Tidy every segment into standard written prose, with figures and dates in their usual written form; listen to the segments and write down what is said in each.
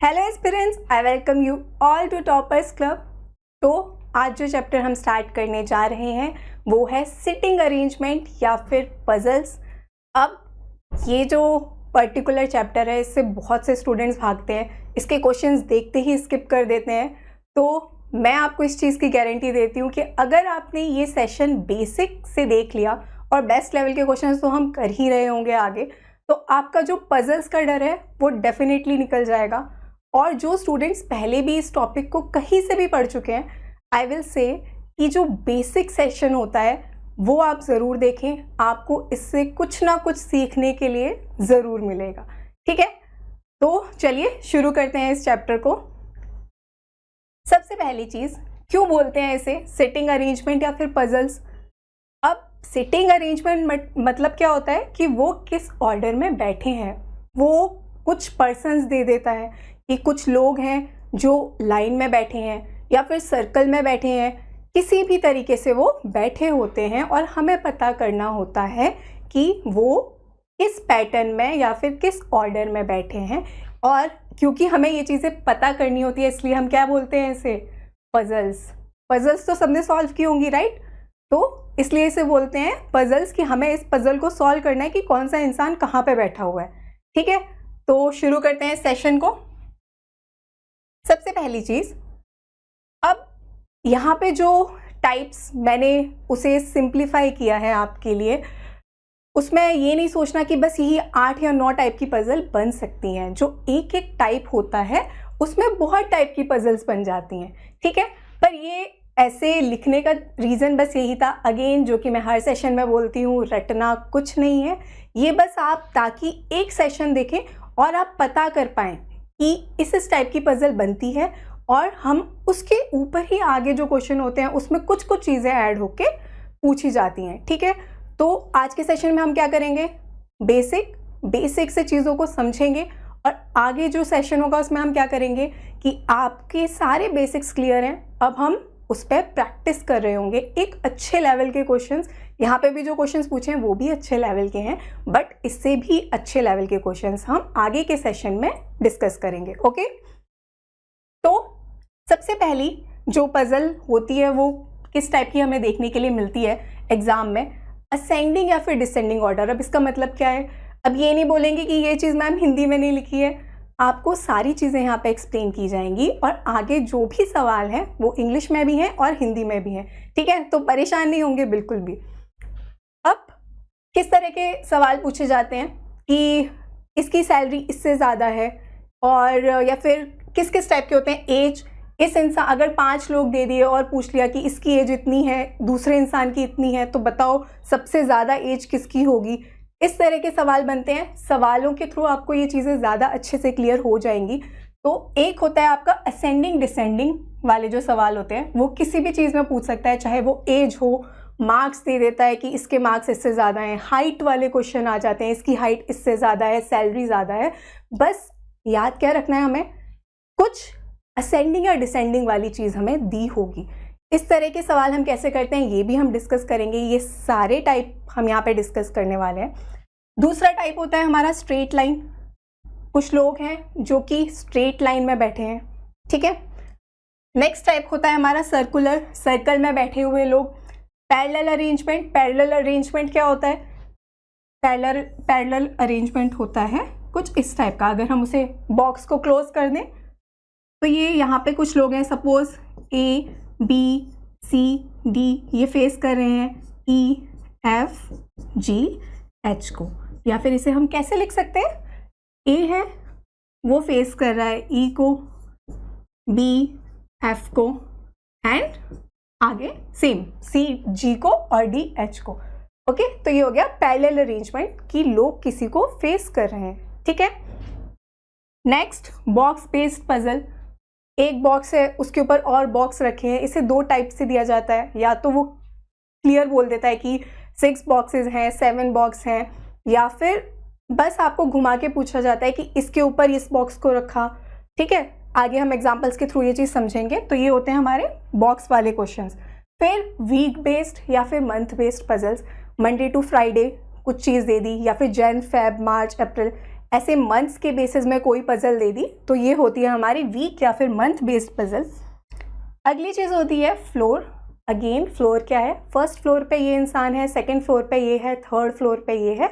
Hello aspirants, I welcome you all to toppers club. तो आज जो चैप्टर हम स्टार्ट करने जा रहे हैं वो है सिटिंग अरेंजमेंट या फिर पजल्स। अब ये जो पर्टिकुलर चैप्टर है इससे बहुत से स्टूडेंट्स भागते हैं, इसके क्वेश्चंस देखते ही स्किप कर देते हैं। तो मैं आपको इस चीज़ की गारंटी देती हूँ कि अगर आपने ये सेशन बेसिक से देख लिया और बेस्ट लेवल के क्वेश्चंस तो हम कर ही रहे होंगे आगे, तो आपका जो पजल्स का डर है वो डेफिनेटली निकल जाएगा। और जो स्टूडेंट्स पहले भी इस टॉपिक को कहीं से भी पढ़ चुके हैं, आई विल से कि जो बेसिक सेशन होता है वो आप ज़रूर देखें, आपको इससे कुछ ना कुछ सीखने के लिए ज़रूर मिलेगा। ठीक है, तो चलिए शुरू करते हैं इस चैप्टर को। सबसे पहली चीज़, क्यों बोलते हैं इसे सिटिंग अरेंजमेंट या फिर पजल्स। अब सिटिंग अरेंजमेंट मतलब क्या होता है कि वो किस ऑर्डर में बैठे हैं, वो कुछ पर्सन्स दे देता है कि कुछ लोग हैं जो लाइन में बैठे हैं या फिर सर्कल में बैठे हैं, किसी भी तरीके से वो बैठे होते हैं और हमें पता करना होता है कि वो किस पैटर्न में या फिर किस ऑर्डर में बैठे हैं। और क्योंकि हमें ये चीज़ें पता करनी होती है इसलिए हम क्या बोलते हैं इसे, पजल्स। पजल्स तो सबने सॉल्व की होंगी, राइट? तो इसलिए इसे बोलते हैं पजल्स कि हमें इस पजल को सॉल्व करना है कि कौन सा इंसान कहाँ पे बैठा हुआ है। ठीक है, तो शुरू करते हैं सेशन को। सबसे पहली चीज़, अब यहाँ पे जो टाइप्स मैंने उसे सिंप्लीफाई किया है आपके लिए, उसमें ये नहीं सोचना कि बस यही 8 या 9 टाइप की पजल बन सकती हैं। जो एक एक टाइप होता है उसमें बहुत टाइप की पजल्स बन जाती हैं। ठीक है, पर ये ऐसे लिखने का रीज़न बस यही था, अगेन जो कि मैं हर सेशन में बोलती हूँ, रटना कुछ नहीं है। ये बस आप ताकि एक सेशन देखें और आप पता कर पाएँ कि इस टाइप की पजल बनती है और हम उसके ऊपर ही आगे जो क्वेश्चन होते हैं उसमें कुछ कुछ चीज़ें ऐड होके पूछी जाती हैं। ठीक है, तो आज के सेशन में हम क्या करेंगे, बेसिक से चीज़ों को समझेंगे और आगे जो सेशन होगा उसमें हम क्या करेंगे कि आपके सारे बेसिक्स क्लियर हैं, अब हम उस पर प्रैक्टिस कर रहे होंगे। एक अच्छे लेवल के क्वेश्चंस, यहाँ पे भी जो क्वेश्चंस पूछे हैं वो भी अच्छे लेवल के हैं, बट इससे भी अच्छे लेवल के क्वेश्चंस हम आगे के सेशन में डिस्कस करेंगे। ओके, तो सबसे पहली जो पजल होती है वो किस टाइप की हमें देखने के लिए मिलती है एग्जाम में, असेंडिंग या फिर डिसेंडिंग ऑर्डर। अब इसका मतलब क्या है, अब ये नहीं बोलेंगे कि ये चीज़ मैम हिंदी में नहीं लिखी है, आपको सारी चीज़ें यहाँ पे एक्सप्लेन की जाएंगी और आगे जो भी सवाल हैं वो इंग्लिश में भी हैं और हिंदी में भी हैं। ठीक है, तो परेशान नहीं होंगे बिल्कुल भी। अब किस तरह के सवाल पूछे जाते हैं कि इसकी सैलरी इससे ज़्यादा है, और या फिर किस किस टाइप के होते हैं, एज, इस इंसान अगर 5 लोग दे दिए और पूछ लिया कि इसकी एज इतनी है, दूसरे इंसान की इतनी है, तो बताओ सबसे ज़्यादा एज किसकी होगी। इस तरह के सवाल बनते हैं। सवालों के थ्रू आपको ये चीज़ें ज़्यादा अच्छे से क्लियर हो जाएंगी। तो एक होता है आपका असेंडिंग डिसेंडिंग वाले जो सवाल होते हैं, वो किसी भी चीज़ में पूछ सकता है, चाहे वो एज हो, मार्क्स दे देता है कि इसके मार्क्स इससे ज़्यादा हैं, हाइट वाले क्वेश्चन आ जाते हैं, इसकी हाइट इससे ज़्यादा है, सैलरी ज़्यादा है। बस याद क्या रखना है हमें, कुछ असेंडिंग या डिसेंडिंग वाली चीज़ हमें दी होगी। इस तरह के सवाल हम कैसे करते हैं ये भी हम डिस्कस करेंगे। ये सारे टाइप हम यहाँ पे डिस्कस करने वाले हैं। दूसरा टाइप होता है हमारा स्ट्रेट लाइन। कुछ लोग हैं जो कि स्ट्रेट लाइन में बैठे हैं। ठीक है, नेक्स्ट टाइप होता है हमारा सर्कुलर, सर्कल में बैठे हुए लोग। पैरेलल अरेंजमेंट, पैरेलल अरेंजमेंट क्या होता है, पैरेलल अरेंजमेंट होता है कुछ इस टाइप का। अगर हम उसे बॉक्स को क्लोज कर दें तो ये यहाँ पे कुछ लोग हैं, suppose A B C D ये फेस कर रहे हैं E F G H को, या फिर इसे हम कैसे लिख सकते हैं, A है वो फेस कर रहा है E को, B F को, एंड आगे सेम C G को और D H को। ओके, तो ये हो गया पैरेलल अरेंजमेंट कि लोग किसी को फेस कर रहे हैं। ठीक है, नेक्स्ट बॉक्स बेस्ड पजल। एक बॉक्स है, उसके ऊपर और बॉक्स रखे हैं, इसे 2 टाइप से दिया जाता है। या तो वो क्लियर बोल देता है कि 6 बॉक्सेस हैं, 7 बॉक्स हैं, या फिर बस आपको घुमा के पूछा जाता है कि इसके ऊपर इस बॉक्स को रखा। ठीक है, आगे हम एग्जांपल्स के थ्रू ये चीज़ समझेंगे। तो ये होते हैं हमारे बॉक्स वाले क्वेश्चंस। फिर वीक बेस्ड या फिर month based puzzles, Monday to Friday कुछ चीज़ दे दी, या फिर जैन फेब मार्च अप्रैल ऐसे मंथ्स के बेसिस में कोई पजल दे दी तो ये होती है हमारी वीक या फिर मंथ बेस्ड पजल। अगली चीज़ होती है फ्लोर। अगेन फ्लोर क्या है, फर्स्ट फ्लोर पे ये इंसान है, सेकंड फ्लोर पे ये है, थर्ड फ्लोर पे ये है।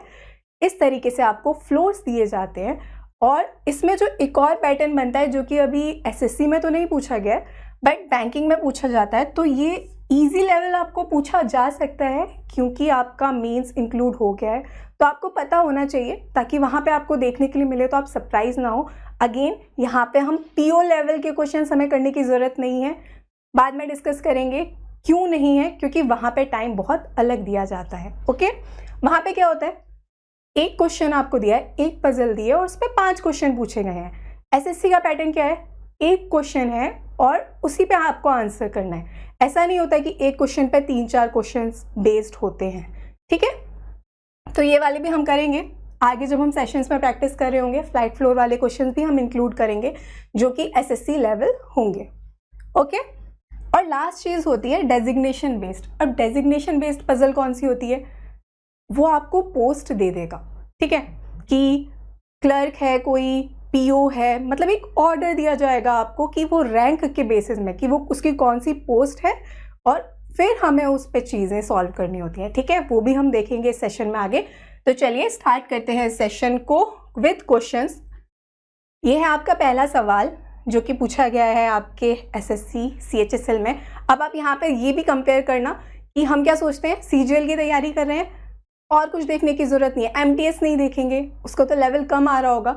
इस तरीके से आपको फ्लोर्स दिए जाते हैं। और इसमें जो एक और पैटर्न बनता है जो कि अभी एसएससी में तो नहीं पूछा गया है बट बैंकिंग में पूछा जाता है, तो ये इजी लेवल आपको पूछा जा सकता है क्योंकि आपका मेंस इंक्लूड हो गया है, तो आपको पता होना चाहिए ताकि वहाँ पे आपको देखने के लिए मिले तो आप सरप्राइज ना हो। अगेन यहाँ पे हम पीओ लेवल के क्वेश्चन हमें करने की ज़रूरत नहीं है, बाद में डिस्कस करेंगे क्यों नहीं है, क्योंकि वहाँ पे टाइम बहुत अलग दिया जाता है। ओके, वहाँ पे क्या होता है, एक क्वेश्चन आपको दिया है, एक पजल दी है और उस पर 5 क्वेश्चन पूछे गए हैं। एसएससी का पैटर्न क्या है, एक क्वेश्चन है और उसी पे आपको आंसर करना है। ऐसा नहीं होता कि एक क्वेश्चन पे 3-4 क्वेश्चंस बेस्ड होते हैं। ठीक है, तो ये वाले भी हम करेंगे आगे जब हम सेशंस में प्रैक्टिस कर रहे होंगे। फ्लाइट फ्लोर वाले क्वेश्चंस भी हम इंक्लूड करेंगे जो कि एसएससी लेवल होंगे। ओके, और लास्ट चीज़ होती है डेजिग्नेशन बेस्ड। अब डेजिग्नेशन बेस्ड पजल कौन सी होती है, वो आपको पोस्ट दे देगा। ठीक है, कि क्लर्क है, कोई पीओ है, मतलब एक ऑर्डर दिया जाएगा आपको कि वो रैंक के बेसिस में कि वो उसकी कौन सी पोस्ट है और फिर हमें उस पर चीज़ें सॉल्व करनी होती हैं। ठीक है, वो भी हम देखेंगे इस सेशन में आगे। तो चलिए स्टार्ट करते हैं सेशन को विद क्वेश्चंस। ये है आपका पहला सवाल जो कि पूछा गया है आपके एसएससी सीएचएसएल में। अब आप यहाँ पे ये भी कंपेयर करना कि हम क्या सोचते हैं, सीजीएल की तैयारी कर रहे हैं और कुछ देखने की ज़रूरत नहीं है, एमटीएस नहीं देखेंगे, उसको तो लेवल कम आ रहा होगा।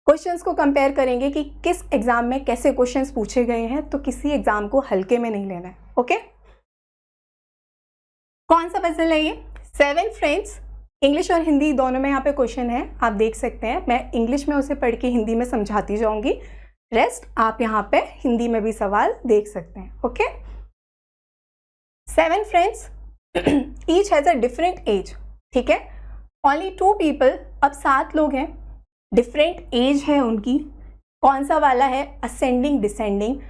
क्वेश्चंस को कंपेयर करेंगे कि किस एग्जाम में कैसे क्वेश्चंस पूछे गए हैं, तो किसी एग्जाम को हल्के में नहीं लेना है। ओके, कौन सा पजल है ये, 7 फ्रेंड्स। इंग्लिश और हिंदी दोनों में यहाँ पे क्वेश्चन है, आप देख सकते हैं। मैं इंग्लिश में उसे पढ़ के हिंदी में समझाती जाऊंगी, रेस्ट आप यहाँ पे हिंदी में भी सवाल देख सकते हैं। Okay, 7 friends, each has a different age. ठीक है, ओनली 2 पीपल, अब 7 लोग हैं, डिफरेंट एज है उनकी। कौन सा वाला है, असेंडिंग डिसेंडिंग।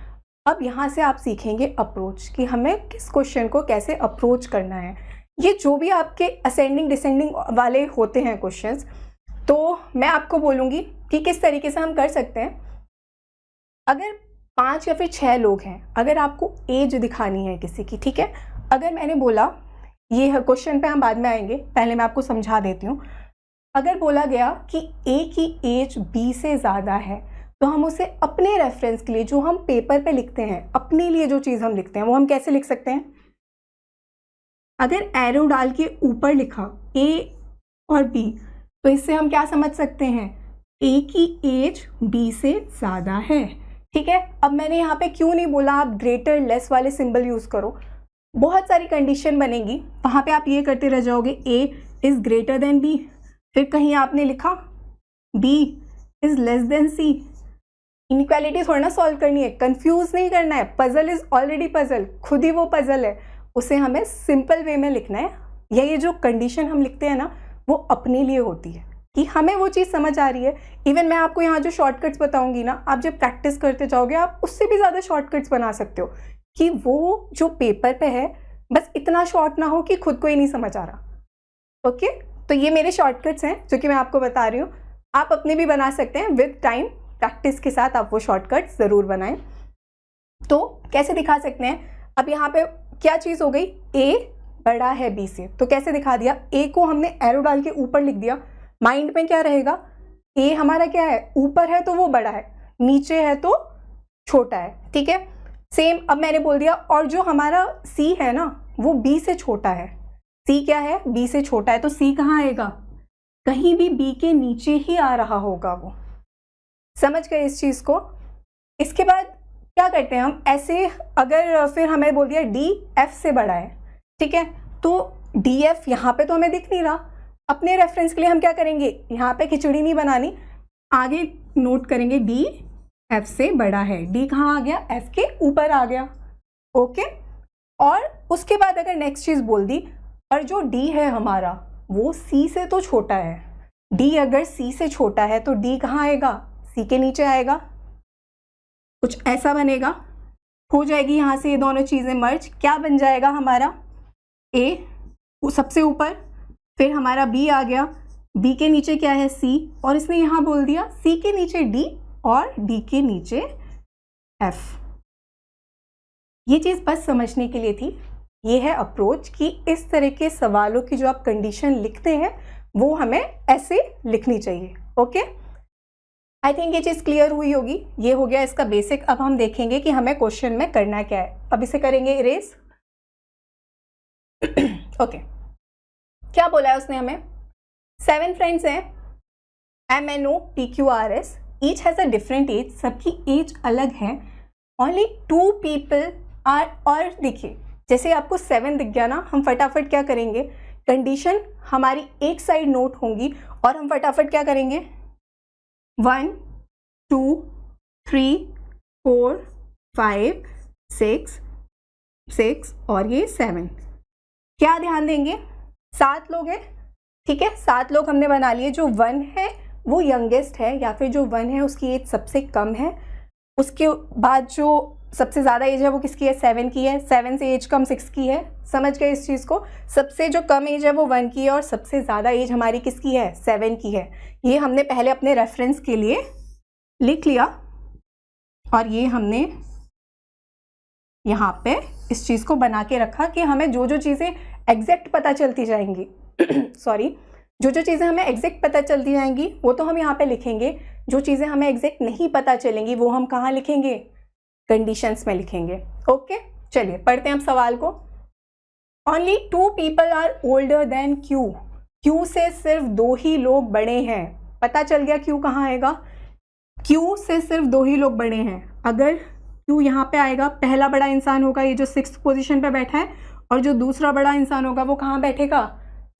अब यहाँ से आप सीखेंगे अप्रोच कि हमें किस क्वेश्चन को कैसे अप्रोच करना है। ये जो भी आपके असेंडिंग डिसेंडिंग वाले होते हैं क्वेश्चंस, तो मैं आपको बोलूँगी कि किस तरीके से हम कर सकते हैं। अगर 5 या फिर 6 लोग हैं, अगर आपको एज दिखानी है किसी की, ठीक है, अगर मैंने बोला, ये क्वेश्चन पे हम बाद में आएंगे, पहले मैं आपको समझा देती हूँ। अगर बोला गया कि ए की एज बी से ज़्यादा है, तो हम उसे अपने रेफरेंस के लिए जो हम पेपर पे लिखते हैं, अपने लिए जो चीज़ हम लिखते हैं, वो हम कैसे लिख सकते हैं। अगर एरो डाल के ऊपर लिखा ए और बी, तो इससे हम क्या समझ सकते हैं, ए की एज बी से ज़्यादा है। ठीक है, अब मैंने यहाँ पे क्यों नहीं बोला आप ग्रेटर लेस वाले सिंबल यूज़ करो, बहुत सारी कंडीशन बनेगी, वहाँ पे आप ये करते रह जाओगे, A is greater than B, फिर कहीं आपने लिखा B is less than C. Inequality थोड़ा ना सॉल्व करनी है, कंफ्यूज नहीं करना है। पजल इज़ ऑलरेडी पजल, खुद ही वो पजल है, उसे हमें सिंपल वे में लिखना है। ये जो कंडीशन हम लिखते हैं ना, वो अपने लिए होती है कि हमें वो चीज़ समझ आ रही है। इवन मैं आपको यहाँ जो शॉर्टकट्स बताऊंगी ना, आप जब प्रैक्टिस करते जाओगे आप उससे भी ज़्यादा शॉर्टकट्स बना सकते हो कि वो जो पेपर पे है बस इतना शॉर्ट ना हो कि खुद को ही नहीं समझ आ रहा। ओके, तो ये मेरे शॉर्टकट्स हैं जो कि मैं आपको बता रही हूँ, आप अपने भी बना सकते हैं। विद टाइम प्रैक्टिस के साथ आप वो शॉर्टकट्स ज़रूर बनाएं। तो कैसे दिखा सकते हैं, अब यहाँ पे क्या चीज़ हो गई, ए बड़ा है बी से, तो कैसे दिखा दिया, ए को हमने एरो डाल के ऊपर लिख दिया। माइंड में क्या रहेगा, ए हमारा क्या है, ऊपर है तो वो बड़ा है, नीचे है तो छोटा है। ठीक है, सेम अब मैंने बोल दिया, और जो हमारा सी है ना, वो बी से छोटा है। सी क्या है, बी से छोटा है, तो सी कहाँ आएगा, कहीं भी बी के नीचे ही आ रहा होगा वो। समझ गए इस चीज़ को। इसके बाद क्या करते हैं हम, ऐसे अगर फिर हमें बोल दिया डी एफ से बड़ा है, ठीक है, तो डी एफ यहाँ पे तो हमें दिख नहीं रहा, अपने रेफरेंस के लिए हम क्या करेंगे, यहाँ पे खिचड़ी नहीं बनानी, आगे नोट करेंगे डी एफ से बड़ा है। डी कहाँ आ गया, एफ के ऊपर आ गया। ओके, और उसके बाद अगर नेक्स्ट चीज़ बोल दी, और जो डी है हमारा वो सी से तो छोटा है, डी अगर सी से छोटा है तो डी कहाँ आएगा, सी के नीचे आएगा। कुछ ऐसा बनेगा, हो जाएगी यहाँ से ये दोनों चीज़ें मर्ज, क्या बन जाएगा हमारा, ए सबसे ऊपर, फिर हमारा बी आ गया, B के नीचे क्या है C, और इसने यहाँ बोल दिया C के नीचे D और D के नीचे F। ये चीज़ बस समझने के लिए थी। ये है अप्रोच कि इस तरह के सवालों की जो आप कंडीशन लिखते हैं वो हमें ऐसे लिखनी चाहिए। ओके, आई थिंक ये चीज़ क्लियर हुई होगी। ये हो गया इसका बेसिक। अब हम देखेंगे कि हमें क्वेश्चन में करना क्या है। अब इसे करेंगे इरेज। ओके, क्या बोला है उसने हमें? 7 फ्रेंड्स हैं, MNOPQRS, each has a different age, सबकी एज अलग है। ओनली 2 पीपल आर, और देखिए जैसे आपको 7 दिख गया ना, हम फटाफट क्या करेंगे, कंडीशन हमारी एक साइड नोट होंगी और हम फटाफट क्या करेंगे, 1 2 3 4 5 6 और ये 7। क्या ध्यान देंगे, 7 लोग हैं, ठीक है, 7 लोग हमने बना लिए। जो 1 है वो यंगेस्ट है, या फिर जो 1 है उसकी एज सबसे कम है। उसके बाद जो सबसे ज़्यादा एज है वो किसकी है, 7 की है। 7 से एज कम 6 की है। समझ गए इस चीज़ को? सबसे जो कम एज है वो 1 की है और सबसे ज़्यादा एज हमारी किसकी है, 7 की है। ये हमने पहले अपने रेफरेंस के लिए लिख लिया और ये हमने यहाँ पे इस चीज़ को बना के रखा कि हमें जो जो चीज़ें एग्जैक्ट पता चलती जाएंगी सॉरी, जो जो चीज़ें हमें एग्जैक्ट पता चलती जाएंगी वो तो हम यहाँ पे लिखेंगे। जो चीज़ें हमें एग्जैक्ट नहीं पता चलेंगी वो हम कहाँ लिखेंगे, कंडीशंस में लिखेंगे। ओके, चलिए पढ़ते हैं अब सवाल को। Only 2 people are older than Q, Q से सिर्फ 2 ही लोग बड़े हैं। पता चल गया क्यू कहाँ आएगा, क्यू से सिर्फ 2 ही लोग बड़े हैं। अगर क्यू यहाँ पे आएगा, पहला बड़ा इंसान होगा ये जो 6th पोजीशन पे बैठा है, और जो दूसरा बड़ा इंसान होगा वो कहाँ बैठेगा,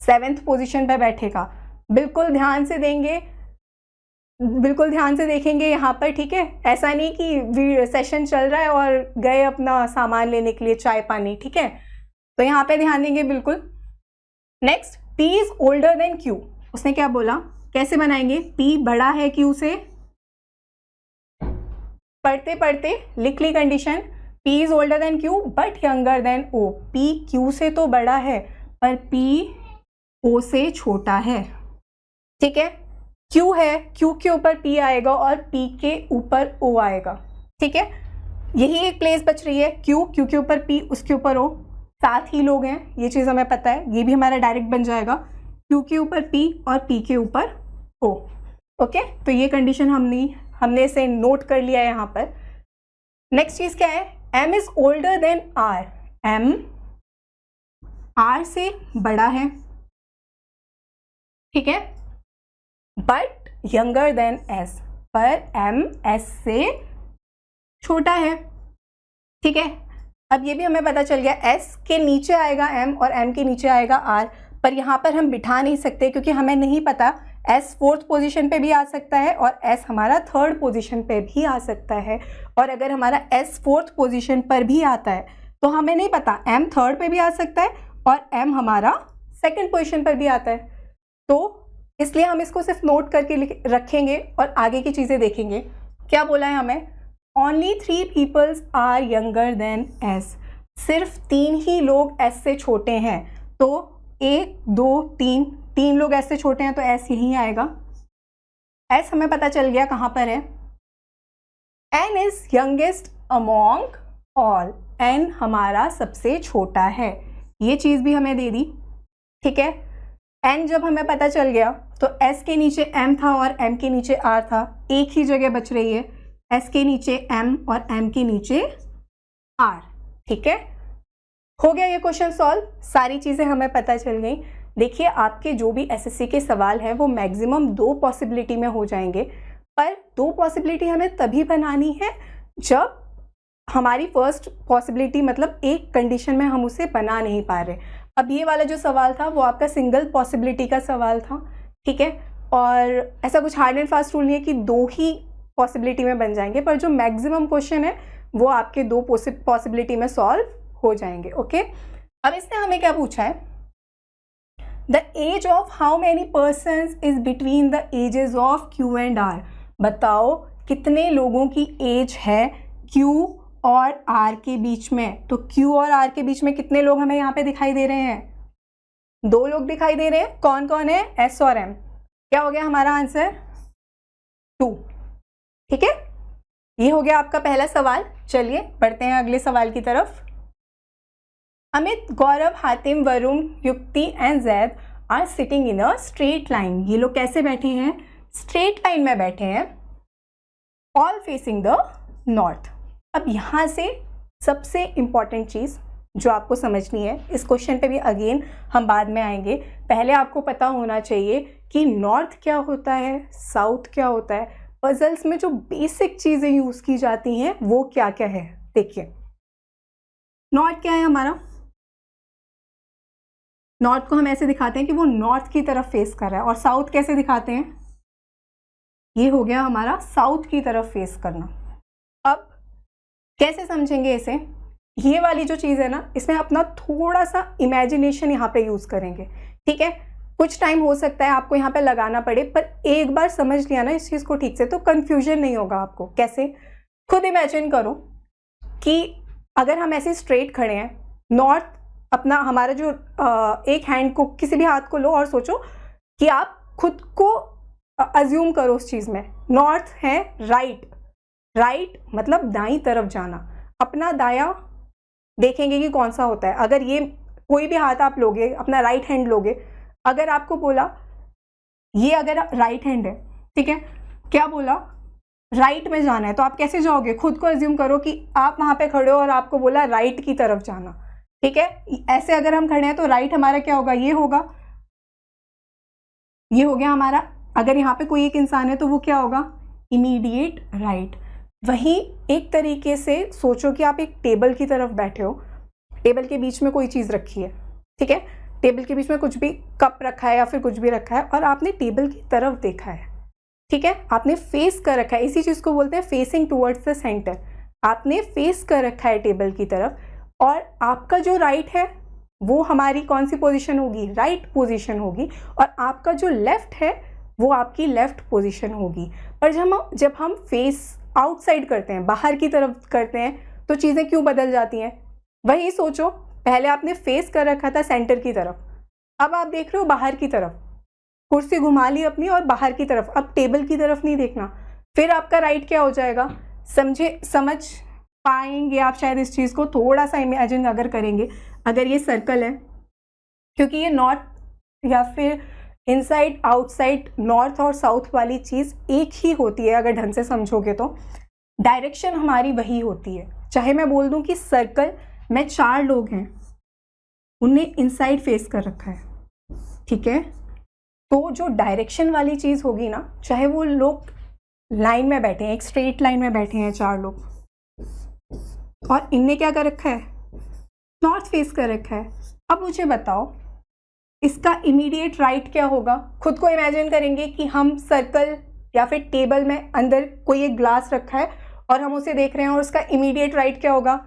7th पोजीशन पे बैठेगा। बिल्कुल ध्यान से देंगे, बिल्कुल ध्यान से देखेंगे यहाँ पर, ठीक है। ऐसा नहीं कि सेशन चल रहा है और गए अपना सामान लेने के लिए चाय पानी, ठीक है। तो यहाँ पे ध्यान देंगे बिल्कुल। Next, P is older than Q। उसने क्या बोला, कैसे बनाएंगे, P बड़ा है Q से। पढ़ते पढ़ते लिख ली condition, P is older than Q but younger than O। P Q से तो बड़ा है पर P O से छोटा है, ठीक है। Q है, Q के ऊपर P आएगा और P के ऊपर O आएगा, ठीक है। यही एक प्लेस बच रही है, Q के ऊपर P, उसके ऊपर O। 7 ही लोग हैं, ये चीज़ हमें पता है, ये भी हमारा डायरेक्ट बन जाएगा, Q के ऊपर P और P के ऊपर O। ओके, तो ये कंडीशन हमने इसे नोट कर लिया है यहाँ पर। नेक्स्ट चीज़ क्या है, M is older then R। M R से बड़ा है, ठीक है, बट यंगर देन S, पर M S से छोटा है, ठीक है। अब ये भी हमें पता चल गया, S के नीचे आएगा M और M के नीचे आएगा R, पर यहाँ पर हम बिठा नहीं सकते क्योंकि हमें नहीं पता, S 4th पोजीशन पे भी आ सकता है और S हमारा 3rd पोजीशन पे भी आ सकता है। और अगर हमारा S 4th पोजीशन पर भी आता है तो हमें नहीं पता, M 3rd पे भी आ सकता है और M हमारा 2nd पोजीशन पर भी आता है। तो इसलिए हम इसको सिर्फ नोट करके रखेंगे और आगे की चीज़ें देखेंगे। क्या बोला है हमें, only 3 peoples are younger than S। सिर्फ 3 ही लोग S से छोटे हैं। तो 1 2 3 लोग S से छोटे हैं तो S यहीं आएगा। S हमें पता चल गया कहाँ पर है। N is youngest among all. N हमारा सबसे छोटा है, ये चीज़ भी हमें दे दी, ठीक है। N जब हमें पता चल गया तो S के नीचे M था और M के नीचे R था, एक ही जगह बच रही है, S के नीचे M और M के नीचे R, ठीक है। हो गया ये क्वेश्चन सॉल्व, सारी चीज़ें हमें पता चल गई। देखिए आपके जो भी SSC के सवाल हैं वो मैक्सिमम 2 पॉसिबिलिटी में हो जाएंगे, पर 2 पॉसिबिलिटी हमें तभी बनानी है जब हमारी फर्स्ट पॉसिबिलिटी मतलब एक कंडीशन में हम उसे बना नहीं पा रहे। अब ये वाला जो सवाल था वो आपका सिंगल पॉसिबिलिटी का सवाल था, ठीक है। और ऐसा कुछ हार्ड एंड फास्ट रूल नहीं है कि 2 ही पॉसिबिलिटी में बन जाएंगे, पर जो मैक्सिमम क्वेश्चन है वो आपके 2 पॉसिबिलिटी में सॉल्व हो जाएंगे। ओके, अब इसने हमें क्या पूछा है, the age of how many persons is between the ages of Q and R। बताओ कितने लोगों की एज है Q और R के बीच में। तो Q और R के बीच में कितने लोग हमें यहाँ पे दिखाई दे रहे हैं, 2 लोग दिखाई दे रहे हैं। कौन कौन है, S और M। क्या हो गया हमारा आंसर? 2। ठीक है, ये हो गया आपका पहला सवाल। चलिए बढ़ते हैं अगले सवाल की तरफ। अमित, गौरव, Hatim, Varun, Yukti and Zaid are sitting in a straight line. ये लोग कैसे बैठे हैं? स्ट्रेट लाइन में बैठे हैं, ऑल फेसिंग द नॉर्थ। अब यहाँ से सबसे इंपॉर्टेंट चीज़ जो आपको समझनी है, इस क्वेश्चन पे भी अगेन हम बाद में आएंगे, पहले आपको पता होना चाहिए कि नॉर्थ क्या होता है, साउथ क्या होता है। पजल्स में जो बेसिक चीज़ें यूज़ की जाती हैं वो क्या क्या है। देखिए, नॉर्थ क्या है हमारा? नॉर्थ को हम ऐसे दिखाते हैं कि वो नॉर्थ की तरफ फेस कर रहा है, और साउथ कैसे दिखाते हैं? ये हो गया हमारा साउथ की तरफ फेस करना। अब कैसे समझेंगे इसे? ये वाली जो चीज़ है ना, इसमें अपना थोड़ा सा इमेजिनेशन यहाँ पे यूज़ करेंगे। ठीक है, कुछ टाइम हो सकता है आपको यहाँ पे लगाना पड़े, पर एक बार समझ लिया ना इस चीज़ को ठीक से तो कन्फ्यूजन नहीं होगा आपको। कैसे? खुद इमेजिन करो कि अगर हम ऐसे स्ट्रेट खड़े हैं, नॉर्थ अपना हमारा जो एक हैंड को, किसी भी हाथ को लो और सोचो कि आप खुद को अज्यूम करो उस चीज़ में। नॉर्थ है राइट, राइट मतलब दाईं तरफ जाना। अपना दायां देखेंगे कि कौन सा होता है। अगर ये कोई भी हाथ आप लोगे, अपना राइट हैंड लोगे, अगर आपको बोला ये अगर राइट हैंड है, ठीक है, क्या बोला राइट में जाना है, तो आप कैसे जाओगे? खुद को अज्यूम करो कि आप वहाँ पे खड़े हो और आपको बोला राइट की तरफ जाना। ठीक है, ऐसे अगर हम खड़े हैं तो राइट हमारा क्या होगा? ये होगा, ये हो गया हमारा। अगर यहाँ पे कोई एक इंसान है तो वो क्या होगा? Immediate right. वहीं एक तरीके से सोचो कि आप एक टेबल की तरफ बैठे हो, टेबल के बीच में कोई चीज़ रखी है, ठीक है, टेबल के बीच में कुछ भी कप रखा है या फिर कुछ भी रखा है, और आपने टेबल की तरफ देखा है, ठीक है, आपने फेस कर रखा है। इसी चीज़ को बोलते हैं फेसिंग टूवर्ड्स द सेंटर। आपने फेस कर रखा है टेबल की तरफ, और आपका जो राइट है वो हमारी कौन सी पोजीशन होगी? राइट पोजीशन होगी, और आपका जो लेफ्ट है वो आपकी लेफ्ट पोजीशन होगी। पर जब हम फेस आउटसाइड करते हैं, बाहर की तरफ करते हैं, तो चीज़ें क्यों बदल जाती हैं? वही सोचो, पहले आपने फेस कर रखा था सेंटर की तरफ, अब आप देख रहे हो बाहर की तरफ, कुर्सी घुमा ली अपनी और बाहर की तरफ, अब टेबल की तरफ नहीं देखना। फिर आपका राइट क्या हो जाएगा? समझ पाएंगे आप शायद इस चीज़ को? थोड़ा सा इमेजिन अगर करेंगे, अगर ये सर्कल है, क्योंकि ये नॉर्थ या फिर इनसाइड आउटसाइड, नॉर्थ और साउथ वाली चीज़ एक ही होती है अगर ढंग से समझोगे तो। डायरेक्शन हमारी वही होती है। चाहे मैं बोल दूं कि सर्कल में 4 लोग हैं, उन्हें इनसाइड फेस कर रखा है, ठीक है, तो जो डायरेक्शन वाली चीज़ होगी ना, चाहे वो लोग लाइन में बैठे हैं, एक स्ट्रेट लाइन में बैठे हैं 4 लोग, और इनने क्या कर रखा है? नॉर्थ फेस कर रखा है। अब मुझे बताओ इसका इमीडिएट राइट क्या होगा? खुद को इमेजिन करेंगे कि हम सर्कल या फिर टेबल में अंदर कोई एक ग्लास रखा है और हम उसे देख रहे हैं, और उसका इमीडिएट राइट क्या होगा?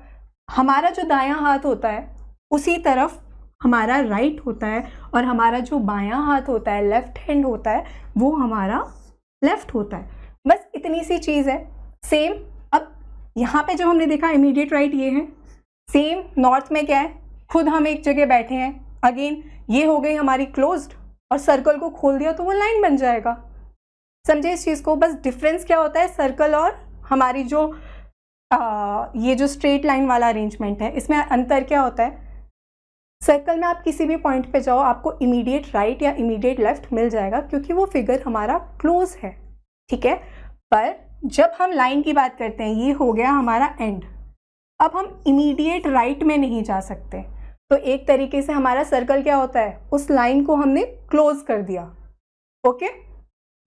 हमारा जो दायां हाथ होता है उसी तरफ हमारा राइट होता है, और हमारा जो बायां हाथ होता है, लेफ्ट हैंड होता है, वो हमारा लेफ्ट होता है। बस इतनी सी चीज़ है। सेम अब यहाँ पे जो हमने देखा इमीडिएट राइट ये है, सेम नॉर्थ में क्या है? खुद हम एक जगह बैठे हैं, अगेन ये हो गई हमारी क्लोज्ड, और सर्कल को खोल दिया तो वो लाइन बन जाएगा। समझे इस चीज़ को? बस डिफरेंस क्या होता है सर्कल और हमारी जो ये जो स्ट्रेट लाइन वाला अरेंजमेंट है, इसमें अंतर क्या होता है? सर्कल में आप किसी भी पॉइंट पे जाओ, आपको इमीडिएट राइट या इमीडिएट लेफ्ट मिल जाएगा, क्योंकि वो फिगर हमारा क्लोज है, ठीक है। पर जब हम लाइन की बात करते हैं, ये हो गया हमारा एंड, अब हम इमीडिएट राइट में नहीं जा सकते, तो एक तरीके से हमारा सर्कल क्या होता है? उस लाइन को हमने क्लोज कर दिया। ओके,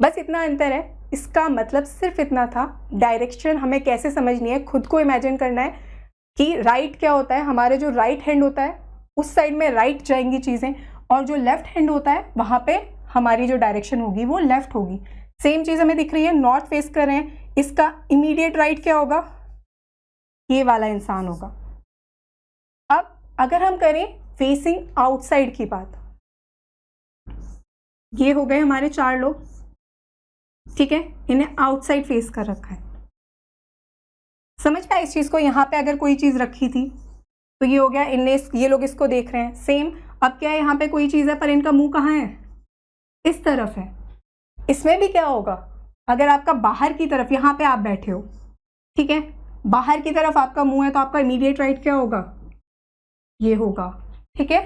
बस इतना अंतर है। इसका मतलब सिर्फ इतना था। डायरेक्शन हमें कैसे समझनी है, खुद को इमेजिन करना है कि राइट क्या होता है? हमारे जो राइट हैंड होता है उस साइड में राइट जाएंगी चीज़ें, और जो लेफ्ट हैंड होता है वहाँ पे हमारी जो डायरेक्शन होगी वो लेफ्ट होगी। सेम चीज़ हमें दिख रही है, नॉर्थ फेस कर रहे हैं, इसका इमीडिएट राइट क्या होगा? ये वाला इंसान होगा। अब अगर हम करें फेसिंग आउटसाइड की बात, ये हो गए हमारे 4 लोग, ठीक है, इन्हें आउटसाइड फेस कर रखा है। समझ पाए इस चीज़ को? यहाँ पे अगर कोई चीज़ रखी थी तो ये हो गया, ये लोग इसको देख रहे हैं। सेम अब क्या है, यहाँ पे कोई चीज़ है पर इनका मुंह कहाँ है? इस तरफ है, इसमें भी क्या होगा, अगर आपका बाहर की तरफ, यहाँ पे आप बैठे हो, ठीक है, बाहर की तरफ आपका मुंह है तो आपका इमीडिएट राइट क्या होगा, ये होगा, ठीक है।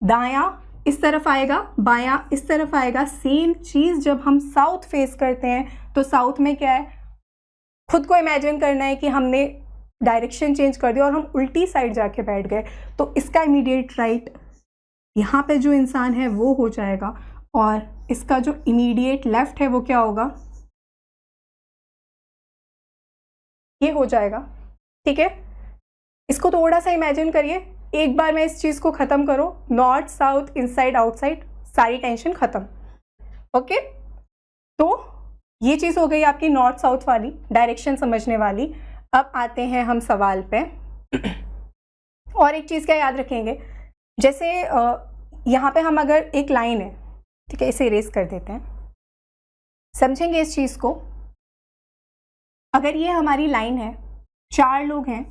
दायां इस तरफ आएगा, बायां इस तरफ आएगा। सेम चीज जब हम साउथ फेस करते हैं तो साउथ में क्या है, खुद को इमेजिन करना है कि हमने डायरेक्शन चेंज कर दिया और हम उल्टी साइड जाके बैठ गए, तो इसका इमीडिएट राइट यहाँ पे जो इंसान है वो हो जाएगा, और इसका जो इमीडिएट लेफ्ट है वो क्या होगा, ये हो जाएगा, ठीक है। इसको थोड़ा सा इमेजिन करिए, एक बार में इस चीज़ को ख़त्म करो, नॉर्थ साउथ इनसाइड आउटसाइड, सारी टेंशन ख़त्म। ओके, तो ये चीज़ हो गई आपकी नॉर्थ साउथ वाली, डायरेक्शन समझने वाली। अब आते हैं हम सवाल पे। और एक चीज़ क्या याद रखेंगे, जैसे यहाँ पे हम अगर एक लाइन है, ठीक है, इसे इरेज कर देते हैं, समझेंगे इस चीज़ को। अगर ये हमारी लाइन है, 4 लोग हैं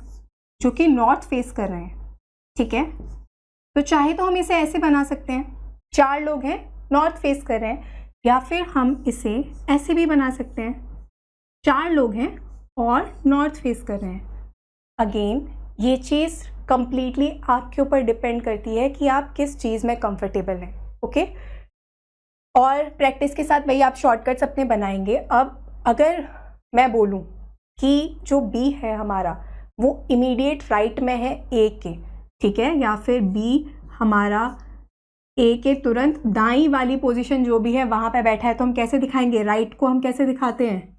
जो कि नॉर्थ फेस कर रहे हैं, ठीक है, तो चाहे तो हम इसे ऐसे बना सकते हैं, 4 लोग हैं नॉर्थ फेस कर रहे हैं, या फिर हम इसे ऐसे भी बना सकते हैं, 4 लोग हैं और नॉर्थ फेस कर रहे हैं। अगेन ये चीज़ कंप्लीटली आपके ऊपर डिपेंड करती है कि आप किस चीज़ में कंफर्टेबल हैं, ओके। और प्रैक्टिस के साथ वही आप शॉर्टकट्स अपने बनाएंगे। अब अगर मैं बोलूँ कि जो बी है हमारा वो इमीडिएट राइट में है ए के, ठीक है, या फिर बी हमारा ए के तुरंत दाईं वाली पोजीशन जो भी है वहाँ पे बैठा है, तो हम कैसे दिखाएंगे, राइट को हम कैसे दिखाते हैं,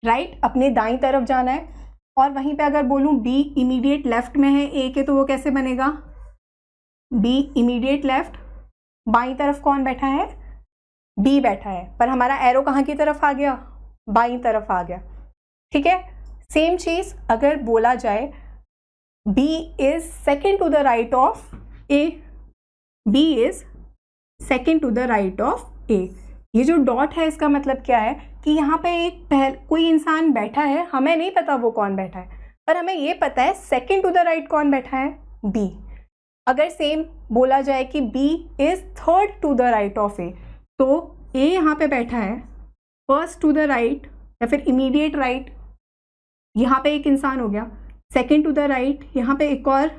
राइट अपने दाईं तरफ जाना है। और वहीं पे अगर बोलूँ बी इमीडिएट लेफ्ट में है ए के, तो वो कैसे बनेगा, बी इमीडिएट लेफ्ट, बाईं तरफ कौन बैठा है, बी बैठा है, पर हमारा एरो कहाँ की तरफ आ गया, बाईं तरफ आ गया, ठीक है। सेम चीज़ अगर बोला जाए B is second to the right of A, B is second to the right of A। ये जो डॉट है इसका मतलब क्या है कि यहाँ पे एक कोई इंसान बैठा है, हमें नहीं पता वो कौन बैठा है, पर हमें ये पता है सेकंड टू द राइट कौन बैठा है, B। अगर सेम बोला जाए कि B is third to the right of A, तो A यहाँ पे बैठा है फर्स्ट टू द राइट या फिर इमीडिएट राइट, यहाँ पे एक इंसान हो गया, सेकेंड टू द राइट यहाँ पे एक और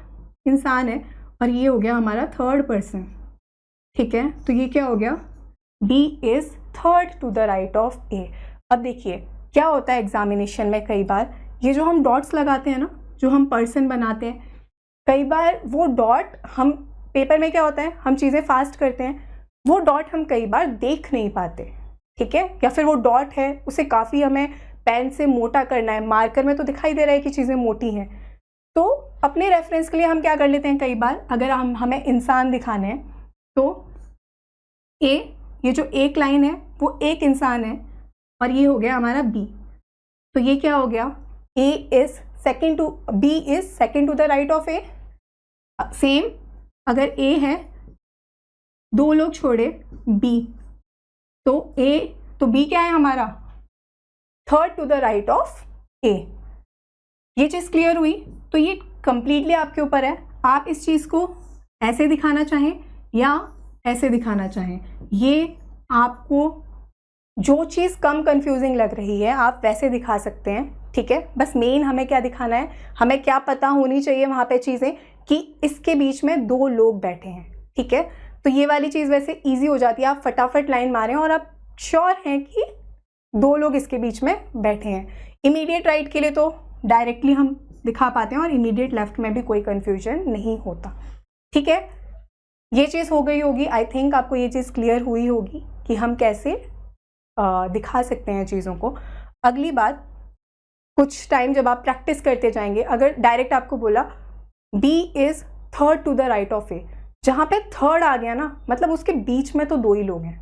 इंसान है, और ये हो गया हमारा थर्ड पर्सन, ठीक है। तो ये क्या हो गया, B is third to the right of A। अब देखिए क्या होता है एग्जामिनेशन में, कई बार ये जो हम डॉट्स लगाते हैं ना, जो हम पर्सन बनाते हैं, कई बार वो डॉट हम पेपर में क्या होता है, हम चीज़ें फास्ट करते हैं, वो डॉट हम कई बार देख नहीं पाते, ठीक है, या फिर वो डॉट है उसे काफ़ी हमें पेन से मोटा करना है, मार्कर में तो दिखाई दे रहा है कि चीज़ें मोटी हैं, तो अपने रेफरेंस के लिए हम क्या कर लेते हैं, कई बार अगर हमें इंसान दिखाने हैं तो ये जो एक लाइन है वो एक इंसान है, और ये हो गया हमारा B। तो ये क्या हो गया, B is second to the right of A। Same अगर A है, 2 लोग छोड़े B, तो B क्या है हमारा, third to the right of A। ये चीज़ क्लियर हुई। तो ये कंप्लीटली आपके ऊपर है, आप इस चीज़ को ऐसे दिखाना चाहें या ऐसे दिखाना चाहें, ये आपको जो चीज़ कम कंफ्यूजिंग लग रही है आप वैसे दिखा सकते हैं, ठीक है। बस मेन हमें क्या दिखाना है, हमें क्या पता होनी चाहिए वहाँ पे चीज़ें कि इसके बीच में 2 लोग बैठे हैं, ठीक है। तो ये वाली चीज़ वैसे ईजी हो जाती है, आप फटाफट लाइन मारें और आप श्योर हैं कि 2 लोग इसके बीच में बैठे हैं। इमीडिएट राइट के लिए तो डायरेक्टली हम दिखा पाते हैं और इमीडिएट लेफ्ट में भी कोई कन्फ्यूजन नहीं होता, ठीक है। ये चीज़ हो गई होगी, आई थिंक आपको ये चीज़ क्लियर हुई होगी कि हम कैसे दिखा सकते हैं चीज़ों को। अगली बात, कुछ टाइम जब आप प्रैक्टिस करते जाएंगे, अगर डायरेक्ट आपको बोला B is third to the right of A, जहाँ पे थर्ड आ गया ना, मतलब उसके बीच में तो 2 ही लोग हैं,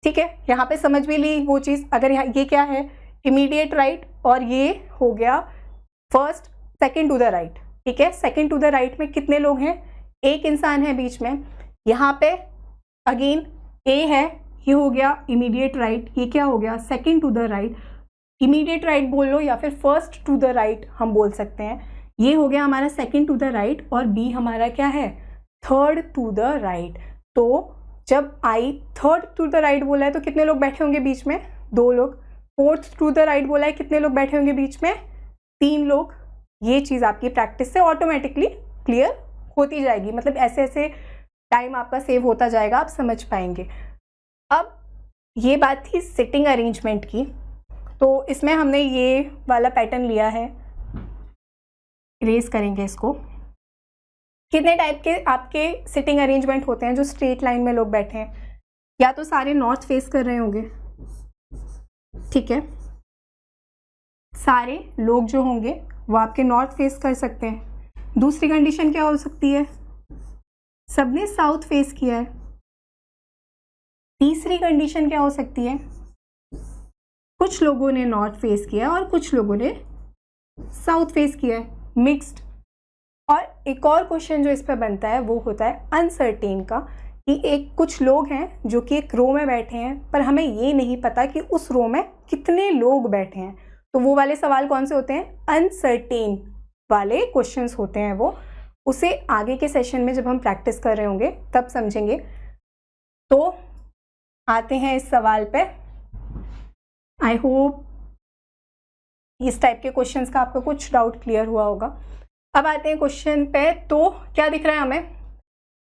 ठीक है। यहाँ पे समझ भी ली वो चीज़। अगर यहाँ ये क्या है, इमीडिएट राइट, और ये हो गया first second to the right, ठीक है। सेकंड टू द राइट में कितने लोग हैं, एक इंसान है बीच में। यहाँ पे अगेन A है, ये हो गया इमीडिएट राइट, ये क्या हो गया, second to the right. Immediate right बोल लो या फिर फर्स्ट टू द राइट हम बोल सकते हैं। ये हो गया हमारा सेकंड टू द राइट, और B हमारा क्या है, थर्ड टू द राइट। तो जब आई थर्ड टू द राइट बोला है तो कितने लोग बैठे होंगे बीच में? 2 लोग। फोर्थ टू द राइट बोला है, कितने लोग बैठे होंगे बीच में? 3 लोग। ये चीज़ आपकी प्रैक्टिस से ऑटोमेटिकली क्लियर होती जाएगी, मतलब ऐसे ऐसे टाइम आपका सेव होता जाएगा, आप समझ पाएंगे। अब ये बात थी सिटिंग अरेंजमेंट की, तो इसमें हमने ये वाला पैटर्न लिया है, इरेज करेंगे इसको। कितने टाइप के आपके सिटिंग अरेंजमेंट होते हैं जो स्ट्रेट लाइन में लोग बैठे हैं? या तो सारे नॉर्थ फेस कर रहे होंगे, ठीक है, सारे लोग जो होंगे वो आपके नॉर्थ फेस कर सकते हैं। दूसरी कंडीशन क्या हो सकती है? सबने साउथ फेस किया है। तीसरी कंडीशन क्या हो सकती है? कुछ लोगों ने नॉर्थ फेस किया और कुछ लोगों ने साउथ फेस किया है, मिक्स्ड। और एक और क्वेश्चन जो इस पर बनता है वो होता है अनसर्टेन का, कि एक कुछ लोग हैं जो कि एक रो में बैठे हैं पर हमें ये नहीं पता कि उस रो में कितने लोग बैठे हैं। तो वो वाले सवाल कौन से होते हैं? अनसर्टेन वाले क्वेश्चंस होते हैं वो। उसे आगे के सेशन में जब हम प्रैक्टिस कर रहे होंगे तब समझेंगे। तो आते हैं इस सवाल पे। आई होप इस टाइप के क्वेश्चंस का आपको कुछ डाउट क्लियर हुआ होगा। अब आते हैं क्वेश्चन पे। तो क्या दिख रहा है हमें?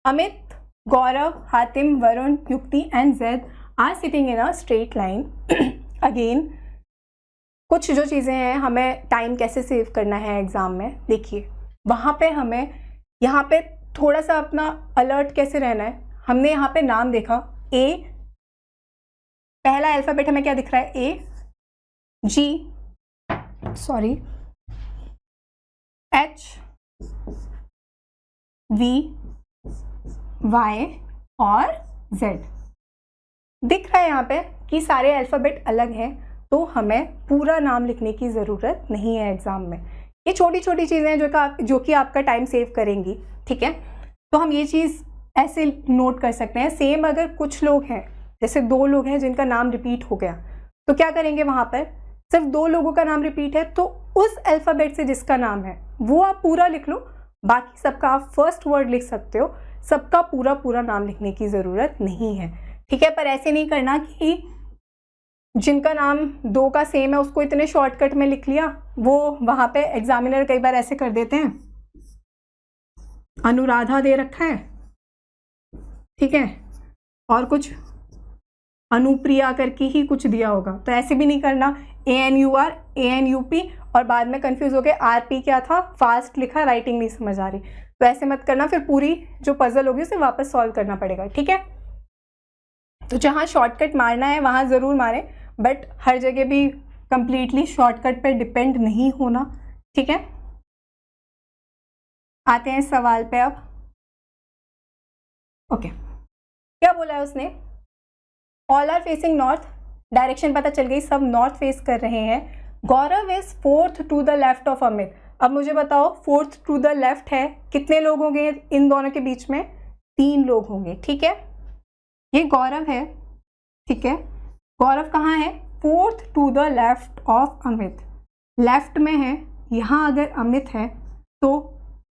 अमित, गौरव, Hatim, Varun, Yukti and Zaid are sitting in a straight line. Again कुछ जो चीज़ें हैं, हमें टाइम कैसे सेव करना है एग्ज़ाम में, देखिए वहाँ पे हमें यहाँ पे थोड़ा सा अपना अलर्ट कैसे रहना है। हमने यहाँ पे नाम देखा ए, पहला अल्फ़ाबेट हमें क्या दिख रहा है? ए, जी, सॉरी, एच, वी, वाई और जेड दिख रहा है यहाँ पे कि सारे अल्फ़ाबेट अलग हैं, तो हमें पूरा नाम लिखने की ज़रूरत नहीं है एग्ज़ाम में। ये छोटी छोटी चीज़ें हैं जो कि आपका टाइम सेव करेंगी, ठीक है। तो हम ये चीज़ ऐसे नोट कर सकते हैं। सेम अगर कुछ लोग हैं, जैसे 2 लोग हैं जिनका नाम रिपीट हो गया, तो क्या करेंगे? वहाँ पर सिर्फ 2 लोगों का नाम रिपीट है तो उस अल्फ़ाबेट से जिसका नाम है वो आप पूरा लिख लो, बाकी सबका आप फर्स्ट वर्ड लिख सकते हो, सबका पूरा पूरा नाम लिखने की ज़रूरत नहीं है, ठीक है। पर ऐसे नहीं करना कि जिनका नाम 2 का सेम है उसको इतने शॉर्टकट में लिख लिया। वो वहाँ पे एग्जामिनर कई बार ऐसे कर देते हैं, अनुराधा दे रखा है, ठीक है, और कुछ अनुप्रिया करके ही कुछ दिया होगा, तो ऐसे भी नहीं करना। ANUR, ANUP और बाद में कंफ्यूज हो गए RP क्या था, फास्ट लिखा, राइटिंग नहीं समझ आ रही, तो ऐसे मत करना। फिर पूरी जो पजल होगी उसे वापस सॉल्व करना पड़ेगा, ठीक है। तो जहाँ शॉर्टकट मारना है वहाँ ज़रूर मारें, बट हर जगह भी कंप्लीटली शॉर्टकट पे डिपेंड नहीं होना, ठीक है। आते हैं सवाल पे अब। ओके, क्या बोला है उसने? All are facing north, direction पता चल गई, सब नॉर्थ फेस कर रहे हैं। Gaurav is 4th to the left of Amit. अब मुझे बताओ 4th टू द लेफ्ट है, कितने लोग होंगे इन दोनों के बीच में? 3 लोग होंगे, ठीक है। ये गौरव है, ठीक है। गौरव कहाँ है? 4th to the left of Amit, left में है। यहाँ अगर अमित है तो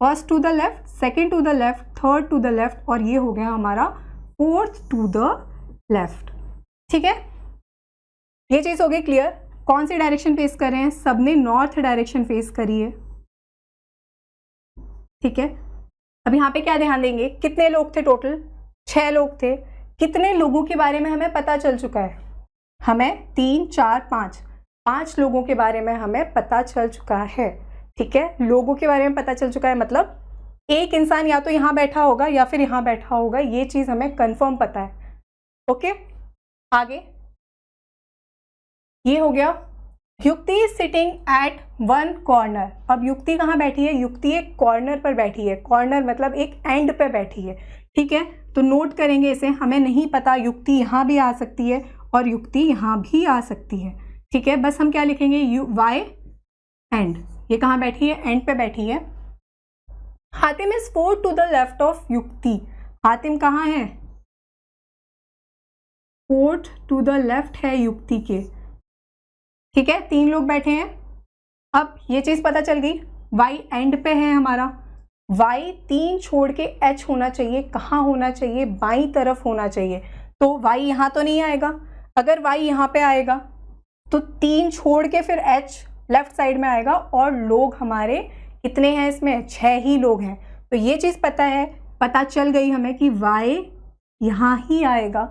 first to the left, second to the left, third to the left, और ये हो गया हमारा 4th टू द लेफ्ट, ठीक है। ये चीज़ हो गई क्लियर। कौन सी डायरेक्शन फेस कर रहे हैं? सबने नॉर्थ डायरेक्शन फेस करी है, ठीक है। अब यहाँ पे क्या ध्यान देंगे? कितने लोग थे टोटल? 6 लोग थे। कितने लोगों के बारे में हमें पता चल चुका है? हमें 3, 4, 5 लोगों के बारे में हमें पता चल चुका है, ठीक है। लोगों के बारे में पता चल चुका है मतलब एक इंसान या तो यहाँ बैठा होगा या फिर यहाँ बैठा होगा, ये चीज़ हमें कंफर्म पता है, ओके। आगे ये हो गया। युक्ति इज सिटिंग एट 1 कॉर्नर। अब युक्ति कहाँ बैठी है? युक्ति एक कॉर्नर पर बैठी है। कॉर्नर मतलब एक एंड पे बैठी है, ठीक है। तो नोट करेंगे इसे, हमें नहीं पता युक्ति यहाँ भी आ सकती है और युक्ति यहाँ भी आ सकती है, ठीक है। बस हम क्या लिखेंगे? Y end. ये कहाँ बैठी है? एंड पे बैठी है। Hatim is 4 to the left of Yukti. Hatim कहाँ है? 4 टू द लेफ्ट है युक्ति के, ठीक है। 3 लोग बैठे हैं। अब ये चीज़ पता चल गई, वाई एंड पे है हमारा, y 3 छोड़ के h होना चाहिए। कहाँ होना चाहिए? बाईं तरफ होना चाहिए। तो y यहाँ तो नहीं आएगा। अगर y यहाँ पे आएगा तो 3 छोड़ के फिर h लेफ्ट साइड में आएगा, और लोग हमारे कितने हैं इसमें? 6 ही लोग हैं। तो ये चीज़ पता चल गई हमें कि y यहाँ ही आएगा,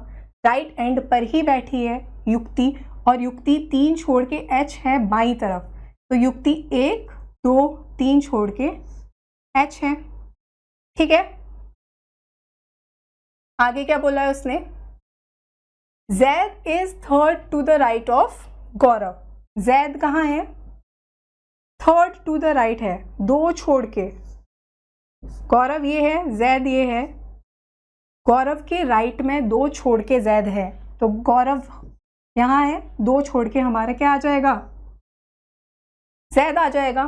राइट एंड पर ही बैठी है युक्ति, और युक्ति 3 छोड़ के h है बाईं तरफ। तो युक्ति 1 2 3 छोड़ के h है। ठीक है, आगे क्या बोला है उसने? Zaid is third to the right of Gaurav. Zaid कहाँ है? थर्ड टू द राइट है, 2 छोड़ के। गौरव ये है, जैद ये है। गौरव के राइट में 2 छोड़ के जैद है, तो गौरव यहाँ है, 2 छोड़ के हमारा क्या आ जाएगा? जैद आ जाएगा।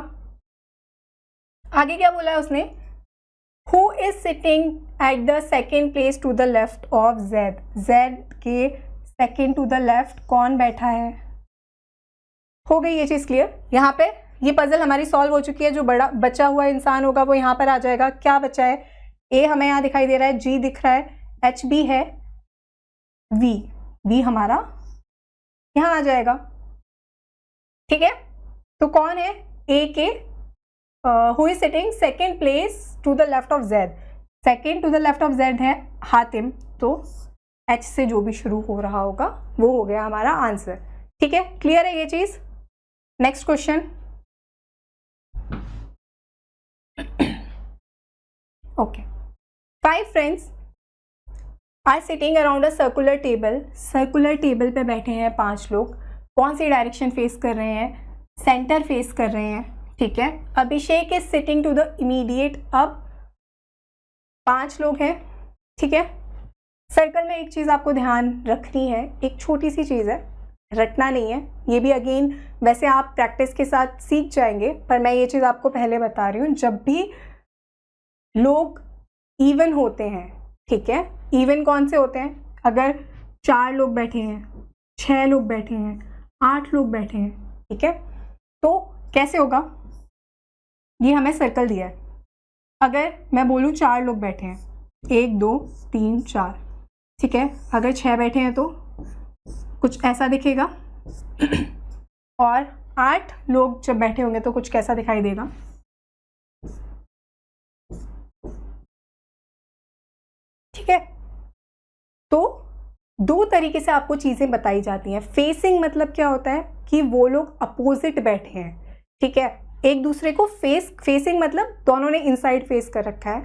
आगे क्या बोला है उसने? Who is sitting at the second place to the left of Zaid. Zaid के सेकेंड टू द लेफ्ट कौन बैठा है? हो गई ये चीज़ क्लियर। यहाँ पे ये पजल हमारी सॉल्व हो चुकी है। जो बड़ा बचा हुआ इंसान होगा वो यहाँ पर आ जाएगा। क्या बचा है? ए हमें यहाँ दिखाई दे रहा है, जी दिख रहा है, एच बी है, वी हमारा यहाँ आ जाएगा। ठीक है, तो कौन है? ए के who is sitting second place to the left of Z. Second to the left of Z है हातिम, तो एच से जो भी शुरू हो रहा होगा वो हो गया हमारा आंसर। ठीक है, क्लियर है ये चीज। Next question. Okay, 5 friends are sitting around a circular table. Circular table पे बैठे हैं 5 लोग। कौन सी डायरेक्शन फेस कर रहे हैं? सेंटर फेस कर रहे हैं। ठीक है, Abhishek is sitting to the immediate. अब 5 लोग हैं। ठीक है, सर्कल में एक चीज़ आपको ध्यान रखनी है, एक छोटी सी चीज़ है, रटना नहीं है। ये भी अगेन वैसे आप प्रैक्टिस के साथ सीख जाएंगे, पर मैं ये चीज़ आपको पहले बता रही हूँ। जब भी लोग इवन होते हैं, ठीक है, इवन कौन से होते हैं? अगर 4 लोग बैठे हैं, 6 लोग बैठे हैं, 8 लोग बैठे हैं, ठीक है, तो कैसे होगा? ये हमें सर्कल दिया है। अगर मैं बोलूँ 4 लोग बैठे हैं, 1 2 3 4, ठीक है, अगर 6 बैठे हैं तो कुछ ऐसा दिखेगा, और 8 लोग जब बैठे होंगे तो कुछ कैसा दिखाई देगा? ठीक है, तो 2 तरीके से आपको चीज़ें बताई जाती हैं। फेसिंग मतलब क्या होता है कि वो लोग अपोजिट बैठे हैं, ठीक है, एक दूसरे को फेसिंग मतलब दोनों ने इनसाइड फेस कर रखा है।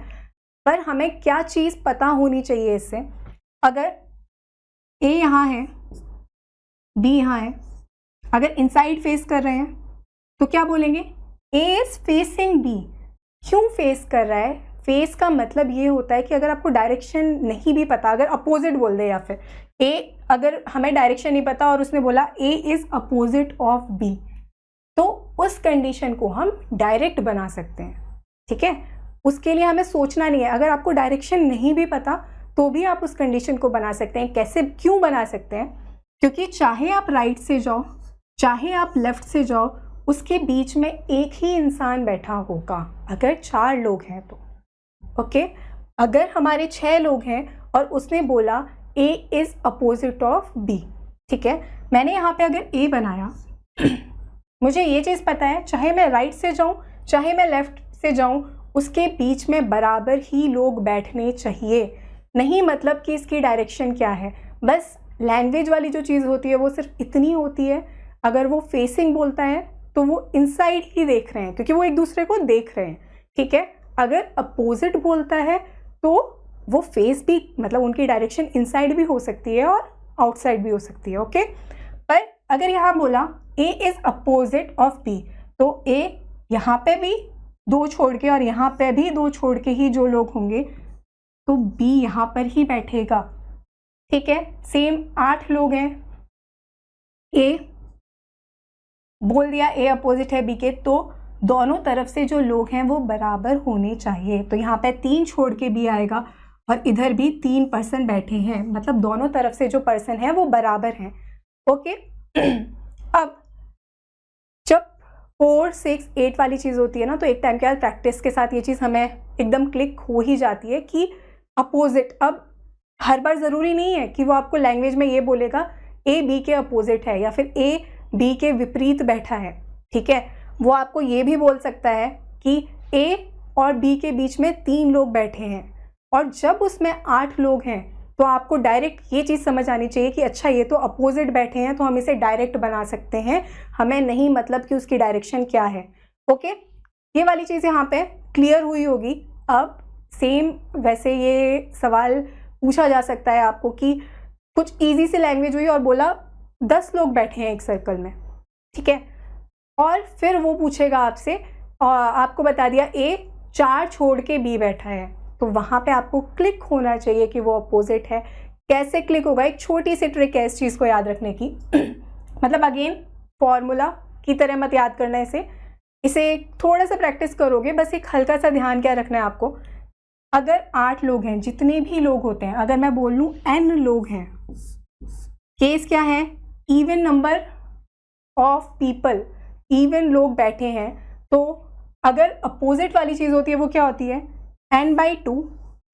पर हमें क्या चीज़ पता होनी चाहिए इससे? अगर ए यहाँ है, बी यहाँ है, अगर इनसाइड फेस कर रहे हैं तो क्या बोलेंगे? ए इज फेसिंग बी। क्यों फेस कर रहा है? फेस का मतलब ये होता है कि अगर आपको डायरेक्शन नहीं भी पता, अगर अपोजिट बोल दे, या फिर ए, अगर हमें डायरेक्शन नहीं पता और उसने बोला ए इज अपोजिट ऑफ बी, तो उस कंडीशन को हम डायरेक्ट बना सकते हैं। ठीक है, उसके लिए हमें सोचना नहीं है। अगर आपको डायरेक्शन नहीं भी पता तो भी आप उस कंडीशन को बना सकते हैं। कैसे, क्यों बना सकते हैं? क्योंकि चाहे आप राइट से जाओ, चाहे आप लेफ्ट से जाओ, उसके बीच में एक ही इंसान बैठा होगा अगर 4 लोग हैं तो। ओके, अगर हमारे 6 लोग हैं और उसने बोला ए इज अपोजिट ऑफ बी, ठीक है, मैंने यहाँ पे अगर ए बनाया, मुझे ये चीज़ पता है चाहे मैं राइट से जाऊँ चाहे मैं लेफ्ट से जाऊँ, उसके बीच में बराबर ही लोग बैठने चाहिए। नहीं मतलब कि इसकी डायरेक्शन क्या है, बस लैंग्वेज वाली जो चीज़ होती है वो सिर्फ इतनी होती है, अगर वो फेसिंग बोलता है तो वो इनसाइड ही देख रहे हैं क्योंकि वो एक दूसरे को देख रहे हैं। ठीक है, अगर अपोजिट बोलता है तो वो फेस भी, मतलब उनकी डायरेक्शन इनसाइड भी हो सकती है और आउटसाइड भी हो सकती है। ओके, पर अगर यहाँ बोला ए इज अपोजिट ऑफ बी, तो ए यहाँ पे भी 2 छोड़ के और यहाँ पे भी 2 छोड़ के ही जो लोग होंगे तो बी यहाँ पर ही बैठेगा। ठीक है, सेम 8 लोग हैं, ए बोल दिया ए अपोजिट है बी के, तो दोनों तरफ से जो लोग हैं वो बराबर होने चाहिए। तो यहाँ पे 3 छोड़ के बी आएगा और इधर भी 3 पर्सन बैठे हैं, मतलब दोनों तरफ से जो पर्सन है वो बराबर हैं। ओके, अब जब 4, 6, 8 वाली चीज़ होती है ना, तो एक टाइम के बाद प्रैक्टिस के साथ ये चीज़ हमें एकदम क्लिक हो ही जाती है कि अपोजिट, अब हर बार ज़रूरी नहीं है कि वो आपको लैंग्वेज में ये बोलेगा ए बी के अपोजिट है या फिर ए बी के विपरीत बैठा है, ठीक है। वो आपको ये भी बोल सकता है कि ए और बी के बीच में 3 लोग बैठे हैं, और जब उसमें 8 लोग हैं तो आपको डायरेक्ट ये चीज़ समझ आनी चाहिए कि अच्छा ये तो अपोजिट बैठे हैं, तो हम इसे डायरेक्ट बना सकते हैं, हमें नहीं मतलब कि उसकी डायरेक्शन क्या है। ओके, ये वाली चीज़ यहाँ पे क्लियर हुई होगी। अब सेम वैसे ये सवाल पूछा जा सकता है आपको कि कुछ इजी सी लैंग्वेज हुई और बोला 10 लोग बैठे हैं एक सर्कल में, ठीक है, और फिर वो पूछेगा आपसे, आपको बता दिया ए 4 छोड़ के बी बैठा है, तो वहाँ पे आपको क्लिक होना चाहिए कि वो अपोजिट है। कैसे क्लिक होगा, एक छोटी सी ट्रिक है इस चीज़ को याद रखने की मतलब अगेन फॉर्मूला की तरह मत याद करना इसे थोड़ा सा प्रैक्टिस करोगे, बस एक हल्का सा ध्यान क्या रखना है आपको। अगर 8 लोग हैं, जितने भी लोग होते हैं, अगर मैं बोल लूँ n लोग हैं, केस क्या है, even number of people, even लोग बैठे हैं, तो अगर अपोजिट वाली चीज़ होती है वो क्या होती है, n/2,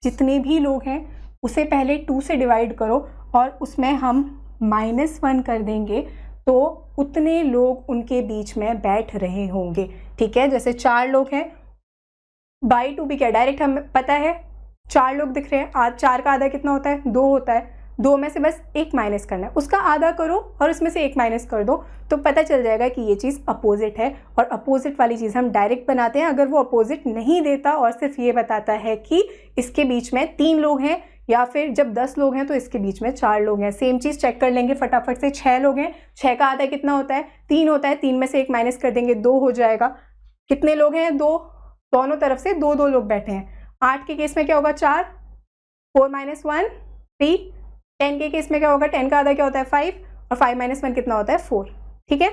जितने भी लोग हैं उसे पहले 2 से डिवाइड करो और उसमें हम -1 कर देंगे, तो उतने लोग उनके बीच में बैठ रहे होंगे, ठीक है। जैसे 4 लोग हैं, बाई 2 भी क्या डायरेक्ट हमें पता है 4 लोग दिख रहे हैं, आज 4 का आधा कितना होता है, 2 होता है, 2 में से बस 1 माइनस करना है, उसका आधा करो और उसमें से 1 माइनस कर दो, तो पता चल जाएगा कि ये चीज़ अपोजिट है। और अपोजिट वाली चीज़ हम डायरेक्ट बनाते हैं अगर वो अपोजिट नहीं देता और सिर्फ ये बताता है कि इसके बीच में 3 लोग हैं, या फिर जब 10 लोग हैं तो इसके बीच में 4 लोग हैं। सेम चीज़ चेक कर लेंगे फटाफट से, 6 लोग हैं, 6 का आधा कितना होता है, 3 होता है, 3 में से 1 माइनस कर देंगे, 2 हो जाएगा। कितने लोग हैं, 2, दोनों तरफ से 2 लोग बैठे हैं। 8 के केस में क्या होगा, 4, 4 - 1 3, 10 के केस में क्या होगा, 10 का आधा क्या होता है, 5, और 5 - 1 कितना होता है, 4, ठीक है।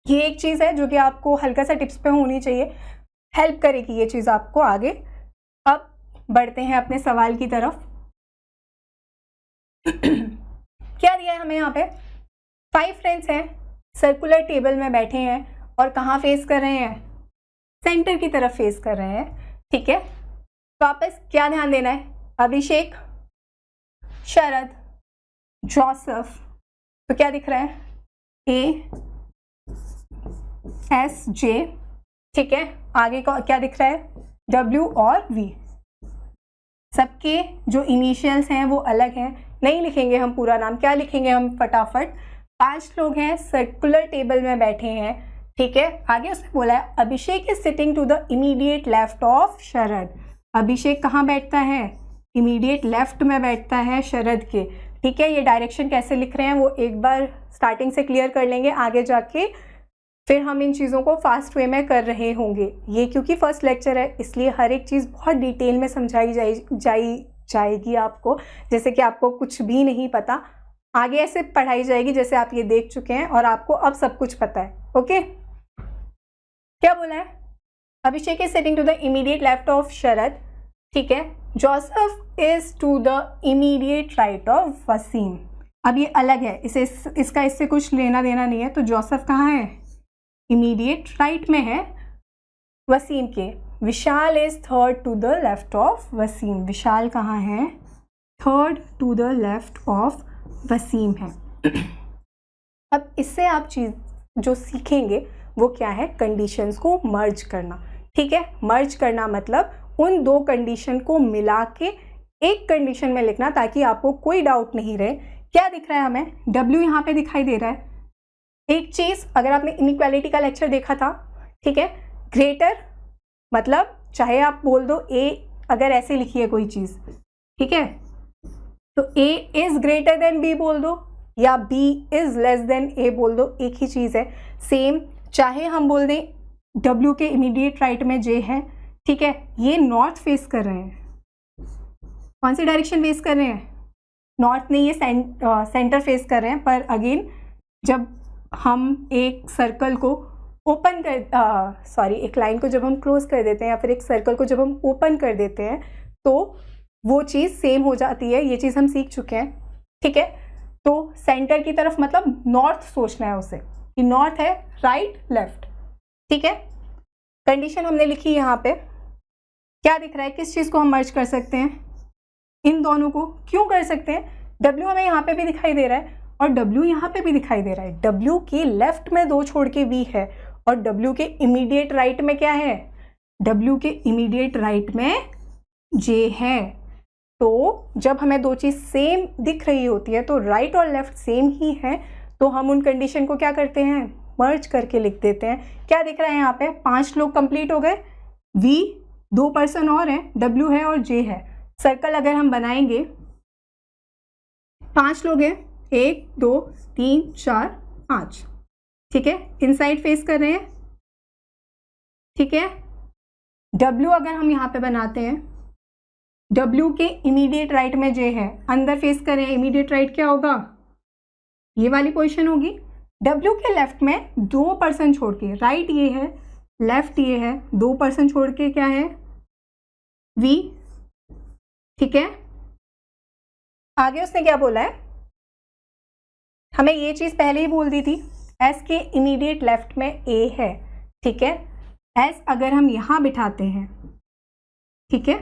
ये एक चीज़ है जो कि आपको हल्का सा टिप्स पे होनी चाहिए, हेल्प करेगी ये चीज़ आपको आगे। अब बढ़ते हैं अपने सवाल की तरफ क्या दिया है हमें यहाँ पे, 5 फ्रेंड्स हैं, सर्कुलर टेबल में बैठे हैं और कहाँ फेस कर रहे हैं, सेंटर की तरफ फेस कर रहे हैं, ठीक है। वापस क्या ध्यान देना है, अभिषेक, शरद, जोसेफ, तो क्या दिख रहा है, ASJ, ठीक है। आगे का क्या दिख रहा है, W और V। सबके जो इनिशियल्स हैं वो अलग हैं, नहीं लिखेंगे हम पूरा नाम, क्या लिखेंगे हम फटाफट। 5 लोग हैं, सर्कुलर टेबल में बैठे हैं, ठीक है। आगे उसने बोला है Abhishek is sitting to the immediate left of Sharad. Abhishek कहाँ बैठता है, इमीडिएट लेफ्ट में बैठता है शरद के, ठीक है। ये डायरेक्शन कैसे लिख रहे हैं वो एक बार स्टार्टिंग से क्लियर कर लेंगे, आगे जाके फिर हम इन चीज़ों को फास्ट वे में कर रहे होंगे। ये क्योंकि फर्स्ट लेक्चर है इसलिए हर एक चीज़ बहुत डिटेल में समझाई जाएगी आपको, जैसे कि आपको कुछ भी नहीं पता, आगे ऐसे पढ़ाई जाएगी जैसे आप ये देख चुके हैं और आपको अब सब कुछ पता है। ओके, क्या बोला है, Abhishek is sitting to the immediate left of Sharad, ठीक है। Joseph is to the immediate right of Wasim. अब ये अलग है, इसका इससे कुछ लेना देना नहीं है, तो जोसेफ कहाँ है, इमीडिएट राइट में है वसीम के। Vishal is third to the left of Wasim. Vishal कहाँ है, third to the left of Wasim है। अब इससे आप चीज़ जो सीखेंगे वो क्या है, कंडीशंस को मर्ज करना, ठीक है। मर्ज करना मतलब उन 2 कंडीशन को मिला के एक कंडीशन में लिखना, ताकि आपको कोई डाउट नहीं रहे। क्या दिख रहा है हमें, W यहाँ पे दिखाई दे रहा है। एक चीज़, अगर आपने इनइक्वालिटी का लेक्चर देखा था, ठीक है, ग्रेटर मतलब चाहे आप बोल दो A, अगर ऐसे लिखी है कोई चीज़, ठीक है, तो A is greater than B बोल दो, या B is less than A बोल दो, एक ही चीज़ है। सेम चाहे हम बोल दें W के इमीडिएट राइट में J है, ठीक है, ये नॉर्थ फेस कर रहे हैं, कौन सी डायरेक्शन फेस कर रहे हैं, नॉर्थ नहीं, ये सेंटर फेस कर रहे हैं। पर अगेन जब हम एक सर्कल को ओपन कर एक लाइन को जब हम क्लोज कर देते हैं या फिर एक सर्कल को जब हम ओपन कर देते हैं तो वो चीज़ सेम हो जाती है, ये चीज़ हम सीख चुके हैं, ठीक है। तो सेंटर की तरफ मतलब नॉर्थ सोचना है उसे, कि नॉर्थ है राइट लेफ्ट, ठीक है, कंडीशन हमने लिखी यहाँ पे, क्या दिख रहा है, किस चीज़ को हम मर्ज कर सकते हैं, इन दोनों को। क्यों कर सकते हैं, W हमें यहाँ पे भी दिखाई दे रहा है और W यहाँ पे भी दिखाई दे रहा है। W के लेफ्ट में 2 छोड़ के V है और W के इमीडिएट राइट में क्या है, W के इमीडिएट राइट में J है। तो जब हमें 2 चीज़ सेम दिख रही होती है तो राइट और लेफ्ट सेम ही है, तो हम उन कंडीशन को क्या करते हैं, मर्ज करके लिख देते हैं। क्या दिख रहा है यहाँ पे, 5 लोग कंप्लीट हो गए, V 2 पर्सन और हैं, W है और J है। सर्कल अगर हम बनाएंगे, 5 लोग हैं, 1 2 3 4 5, ठीक है, इनसाइड फेस कर रहे हैं, ठीक है। W अगर हम यहाँ पे बनाते हैं, W के इमीडिएट राइट में J है, अंदर फेस कर रहे हैं, इमीडिएट राइट क्या होगा, ये वाली पोजीशन होगी। W के लेफ्ट में 2 पर्सन छोड़ के, राइट ये है, लेफ्ट ये है, 2 पर्सन छोड़ के क्या है, V, ठीक है। आगे उसने क्या बोला है, हमें ये चीज़ पहले ही बोल दी थी, S के इमीडिएट लेफ्ट में A है, ठीक है। S अगर हम यहाँ बिठाते हैं, ठीक है,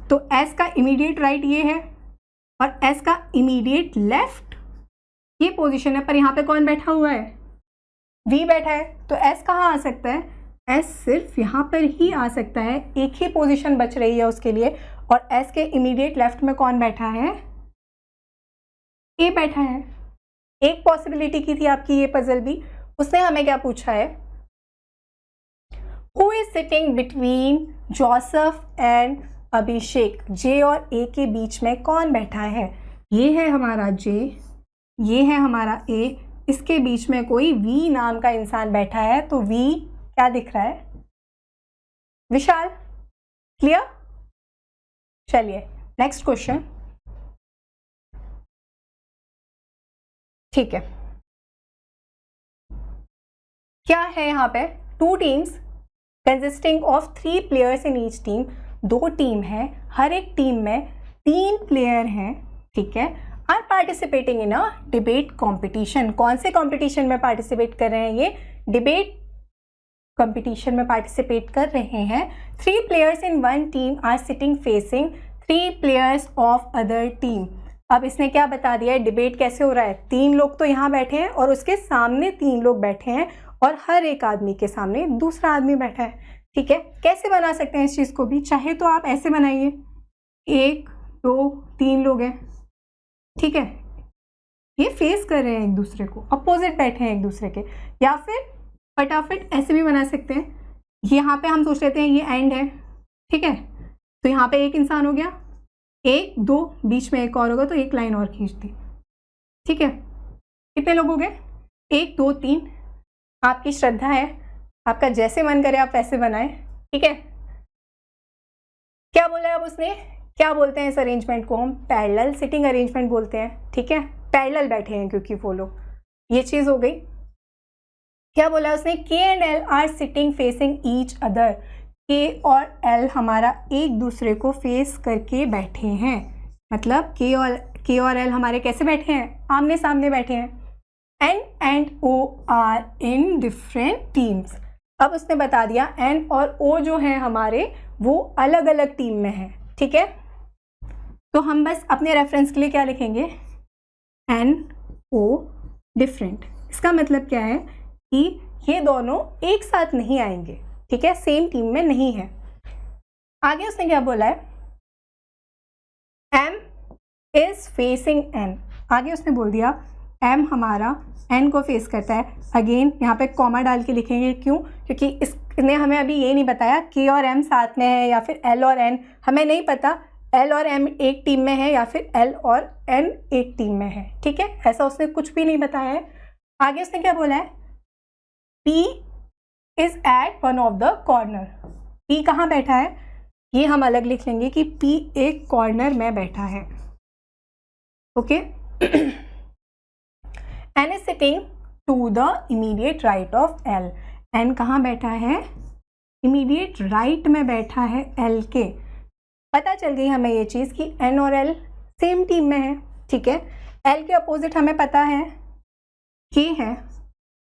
तो S का इमीडिएट राइट ये है और S का इमीडिएट लेफ्ट ये पोजीशन है, पर यहाँ पे कौन बैठा हुआ है, V बैठा है। तो S कहाँ आ सकता है, S सिर्फ यहाँ पर ही आ सकता है, एक ही पोजीशन बच रही है उसके लिए, और S के इमीडिएट लेफ्ट में कौन बैठा है, A बैठा है। एक पॉसिबिलिटी की थी आपकी ये पजल भी, उसने हमें क्या पूछा है, who is sitting between Joseph and Abhishek, J और A के बीच में कौन बैठा है। ये है हमारा J, ये है हमारा A, इसके बीच में कोई V नाम का इंसान बैठा है, तो V क्या दिख रहा है, विशाल। क्लियर, चलिए नेक्स्ट क्वेश्चन, ठीक है। क्या है यहाँ पे, 2 teams consisting of 3 players in each team, 2 team है, हर एक टीम में 3 प्लेयर हैं, ठीक है, are participating in a debate competition. कौन से कॉम्पिटिशन में पार्टिसिपेट कर रहे हैं, ये डिबेट कंपटीशन में पार्टिसिपेट कर रहे हैं। 3 players in 1 team are sitting facing 3 players of other team. अब इसने क्या बता दिया है, डिबेट कैसे हो रहा है, 3 लोग तो यहाँ बैठे हैं और उसके सामने 3 लोग बैठे हैं और हर एक आदमी के सामने दूसरा आदमी बैठा है, ठीक है। कैसे बना सकते हैं इस चीज़ को भी, चाहे तो आप ऐसे बनाइए, 1 2 3 लोग हैं, ठीक है, ये फेस कर रहे हैं एक दूसरे को, अपोजिट बैठे हैं एक दूसरे के, या फिर फटाफट ऐसे भी बना सकते हैं, यहाँ पे हम सोच लेते हैं ये एंड है, ठीक है, तो यहाँ पे एक इंसान हो गया, 1 2 बीच में एक और होगा तो एक लाइन और खींच दी, ठीक है। कितने लोग हो गए, 1 2 3, आपकी श्रद्धा है, आपका जैसे मन करे आप वैसे बनाएं, ठीक है। क्या बोला है अब उसने, क्या बोलते हैं इस अरेंजमेंट को, हम पैरेलल सिटिंग अरेंजमेंट बोलते हैं, ठीक है, पैरेलल बैठे हैं क्योंकि वो लोग, ये चीज़ हो गई। क्या बोला उसने, K and L are sitting facing each other, K और L हमारा एक दूसरे को फेस करके बैठे हैं, मतलब K और L हमारे कैसे बैठे हैं, आमने सामने बैठे हैं। N and O are in different teams, अब उसने बता दिया N और O जो हैं हमारे वो अलग अलग टीम में हैं, ठीक है। तो हम बस अपने रेफरेंस के लिए क्या लिखेंगे, N O डिफरेंट, इसका मतलब क्या है कि ये दोनों एक साथ नहीं आएंगे, ठीक है, सेम टीम में नहीं है। आगे उसने क्या बोला है, M इज फेसिंग N, आगे उसने बोल दिया M हमारा N को फेस करता है। अगेन यहाँ पे कॉमा डाल के लिखेंगे, क्यों, क्योंकि इसने हमें अभी ये नहीं बताया K और M साथ में है या फिर L और N, हमें नहीं पता L और M एक टीम में है या फिर L और N एक टीम में है, ठीक है, ऐसा उसने कुछ भी नहीं बताया है। आगे उसने क्या बोला है, P is at one of the corner, P कहाँ बैठा है, ये हम अलग लिख लेंगे कि P एक कॉर्नर में बैठा है, okay. N is sitting to the immediate right of L, N कहाँ बैठा है, इमीडिएट राइट में बैठा है L के। पता चल गई हमें ये चीज़ कि N और L सेम टीम में है, ठीक है। L के अपोजिट हमें पता है K है,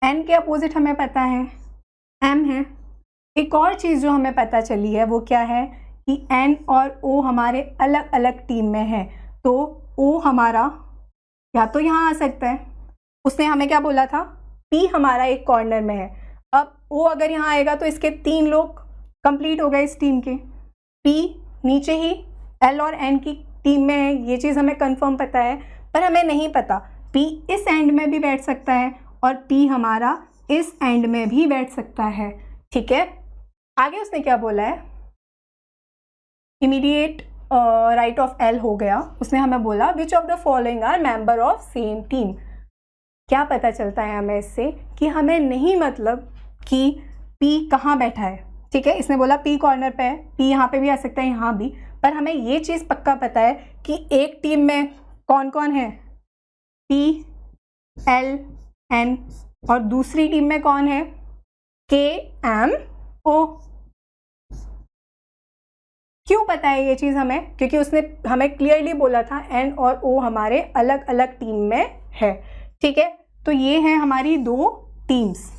N के अपोजिट हमें पता है M है। एक और चीज़ जो हमें पता चली है वो क्या है कि N और O हमारे अलग अलग टीम में है, तो O हमारा या तो यहाँ आ सकता है, उसने हमें क्या बोला था, P हमारा एक कॉर्नर में है। अब O अगर यहाँ आएगा तो इसके 3 लोग कंप्लीट हो गए इस टीम के। P नीचे ही L और N की टीम में है, ये चीज़ हमें कंफर्म पता है, पर हमें नहीं पता P इस एंड में भी बैठ सकता है और P हमारा इस एंड में भी बैठ सकता है। ठीक है, आगे उसने क्या बोला है, इमीडिएट राइट ऑफ L हो गया, उसने हमें बोला which of the following are member of same team. क्या पता चलता है हमें इससे कि हमें नहीं मतलब कि P कहाँ बैठा है। ठीक है, इसने बोला P कॉर्नर पे है, P यहाँ पे भी आ सकता है, यहाँ भी, पर हमें ये चीज़ पक्का पता है कि एक टीम में कौन कौन है, P, L, N, और दूसरी टीम में कौन है, K, M, O। क्यों पता है ये चीज़ हमें, क्योंकि उसने हमें क्लियरली बोला था N और O हमारे अलग अलग टीम में है। ठीक है, तो ये है हमारी 2 टीम्स।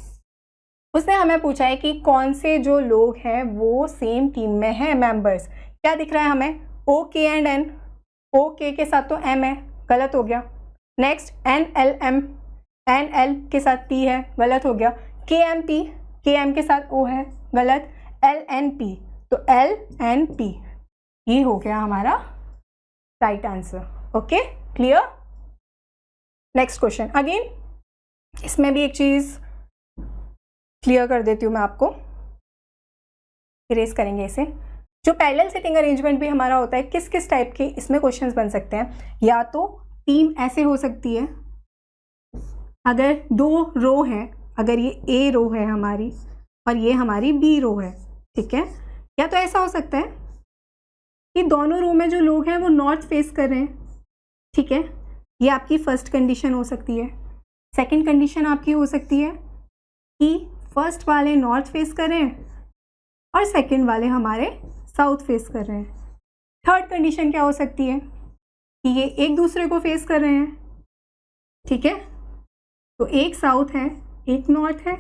उसने हमें पूछा है कि कौन से जो लोग हैं वो सेम टीम में हैं मेंबर्स। क्या दिख रहा है हमें, O, K and N। O, K के साथ तो M है, गलत हो गया। Next N, L, M, N, L के साथ P है, गलत हो गया। K, M, P, K, M के साथ O है, गलत। L, N, P, तो L, N, P, ये हो गया हमारा right answer. Okay, clear. Next question, again इसमें भी एक चीज़ क्लियर कर देती हूँ मैं आपको, इरेज करेंगे इसे। जो पैरेलल सिटिंग अरेंजमेंट भी हमारा होता है, किस किस टाइप के इसमें क्वेश्चंस बन सकते हैं। या तो टीम ऐसे हो सकती है, अगर 2 रो है, अगर ये A रो है हमारी और ये हमारी B रो है, ठीक है। या तो ऐसा हो सकता है कि दोनों रो में जो लोग हैं वो नॉर्थ फेस कर रहे हैं, ठीक है, ये आपकी फर्स्ट कंडीशन हो सकती है। सेकंड कंडीशन आपकी हो सकती है कि फर्स्ट वाले नॉर्थ फेस कर रहे हैं और सेकंड वाले हमारे साउथ फेस कर रहे हैं। थर्ड कंडीशन क्या हो सकती है कि ये एक दूसरे को फेस कर रहे हैं, ठीक है, तो एक साउथ है एक नॉर्थ है,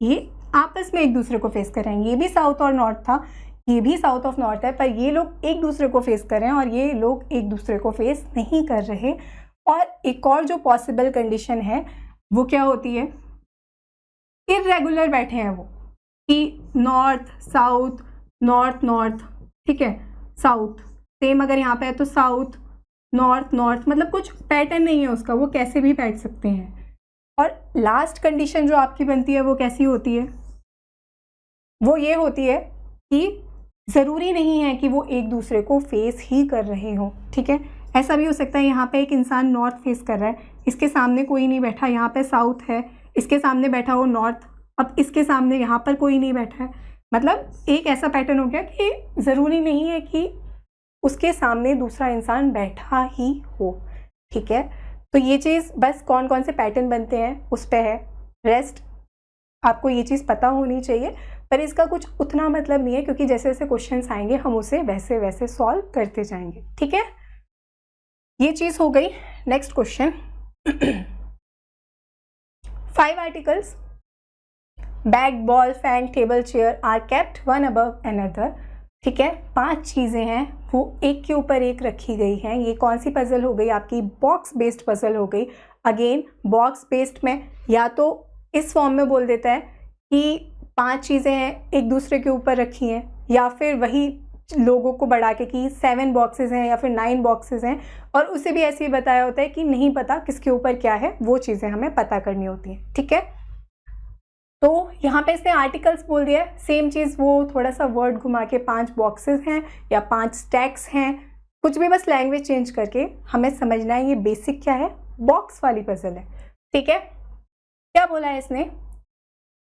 ये आपस में एक दूसरे को फेस कर रहे हैं। ये भी साउथ और नॉर्थ था, ये भी साउथ ऑफ नॉर्थ है, पर ये लोग एक दूसरे को फेस कर रहे हैं और ये लोग एक दूसरे को फेस नहीं कर रहे। और एक और जो पॉसिबल कंडीशन है वो क्या होती है, इर्रेगुलर बैठे हैं वो, कि नॉर्थ साउथ नॉर्थ नॉर्थ, ठीक है, साउथ सेम अगर यहाँ पे है तो साउथ नॉर्थ नॉर्थ, मतलब कुछ पैटर्न नहीं है उसका, वो कैसे भी बैठ सकते हैं। और लास्ट कंडीशन जो आपकी बनती है वो कैसी होती है, वो ये होती है कि ज़रूरी नहीं है कि वो एक दूसरे को फेस ही कर रहे हो, ठीक है। ऐसा भी हो सकता है यहाँ पे एक इंसान नॉर्थ फेस कर रहा है, इसके सामने कोई नहीं बैठा, यहाँ पे साउथ है, इसके सामने बैठा हो नॉर्थ, अब इसके सामने यहाँ पर कोई नहीं बैठा है, मतलब एक ऐसा पैटर्न हो गया कि ज़रूरी नहीं है कि उसके सामने दूसरा इंसान बैठा ही हो, ठीक है। तो ये चीज़ बस कौन कौन से पैटर्न बनते हैं उस पर है, रेस्ट आपको ये चीज़ पता होनी चाहिए, पर इसका कुछ उतना मतलब नहीं है, क्योंकि जैसे जैसे क्वेश्चंस आएंगे हम उसे वैसे वैसे सॉल्व करते जाएंगे, ठीक है। ये चीज़ हो गई। Next question, 5 articles bag ball fan table chair are kept one above another, ठीक है, 5 चीज़ें हैं वो एक के ऊपर एक रखी गई हैं। ये कौन सी पजल हो गई आपकी, बॉक्स बेस्ड पजल हो गई। अगेन बॉक्स बेस्ड में या तो इस फॉर्म में बोल देता है कि 5 चीज़ें हैं एक दूसरे के ऊपर रखी हैं, या फिर वही लोगों को बढ़ा के कि 7 बॉक्सेस हैं या फिर 9 बॉक्सेस हैं, और उसे भी ऐसे ही बताया होता है कि नहीं पता किसके ऊपर क्या है, वो चीज़ें हमें पता करनी होती हैं, ठीक है। तो यहाँ पे इसने आर्टिकल्स बोल दिया, सेम चीज़ वो थोड़ा सा वर्ड घुमा के 5 बॉक्सेस हैं या 5 स्टैक्स हैं, कुछ भी बस लैंग्वेज चेंज करके हमें समझना है ये बेसिक क्या है, बॉक्स वाली पजल है, ठीक है। क्या बोला है इसने,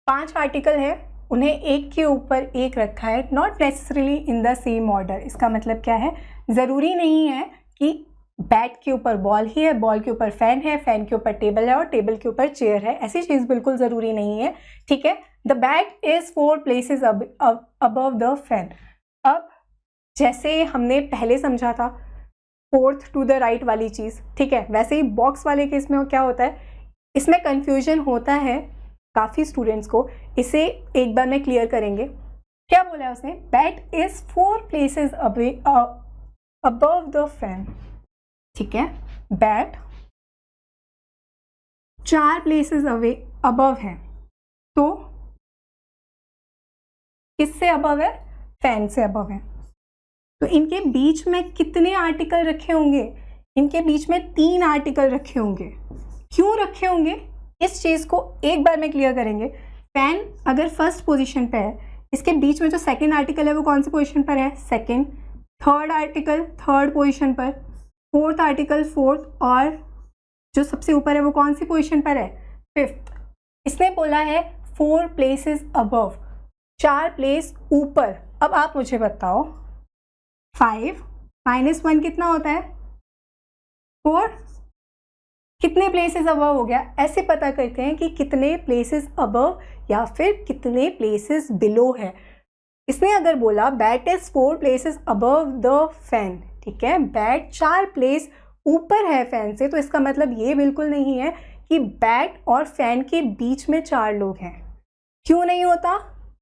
5 आर्टिकल है, उन्हें एक के ऊपर एक रखा है, not necessarily in the same order. इसका मतलब क्या है, ज़रूरी नहीं है कि बैट के ऊपर बॉल ही है, बॉल के ऊपर फैन है, फैन के ऊपर टेबल है और टेबल के ऊपर चेयर है, ऐसी चीज़ बिल्कुल ज़रूरी नहीं है, ठीक है। The bat is 4 places above the fan. अब जैसे हमने पहले समझा था 4th टू द राइट वाली चीज़, ठीक है, वैसे ही बॉक्स वाले केस में क्या होता है, इसमें कन्फ्यूजन होता है काफ़ी स्टूडेंट्स को, इसे एक बार में क्लियर करेंगे। क्या बोला है उसने? Bat is 4 places away above the fan. ठीक है, बैट 4 प्लेसेस अवे अबव है, तो किससे अबव है? फैन से अबव है। तो इनके बीच में कितने आर्टिकल रखे होंगे? इनके बीच में 3 आर्टिकल रखे होंगे। क्यों रखे होंगे? इस चीज़ को एक बार में क्लियर करेंगे। फैन अगर फर्स्ट पोजीशन पे है, इसके बीच में जो सेकंड आर्टिकल है वो कौन सी पोजीशन पर है? Second. Third article third position पर, फोर्थ आर्टिकल फोर्थ, और जो सबसे ऊपर है वो कौन सी पोजीशन पर है? फिफ्थ। इसने बोला है 4 प्लेसेस अबव, 4 प्लेस ऊपर। अब आप मुझे बताओ 5 - 1 कितना होता है? 4। कितने प्लेसेस अबव हो गया? ऐसे पता करते हैं कि कितने प्लेसेस अबव या फिर कितने प्लेसेस बिलो है। इसने अगर बोला bat is 4 places above the fan, ठीक है, बैट 4 प्लेस ऊपर है फैन से, तो इसका मतलब ये बिल्कुल नहीं है कि बैट और फैन के बीच में 4 लोग हैं। क्यों नहीं होता?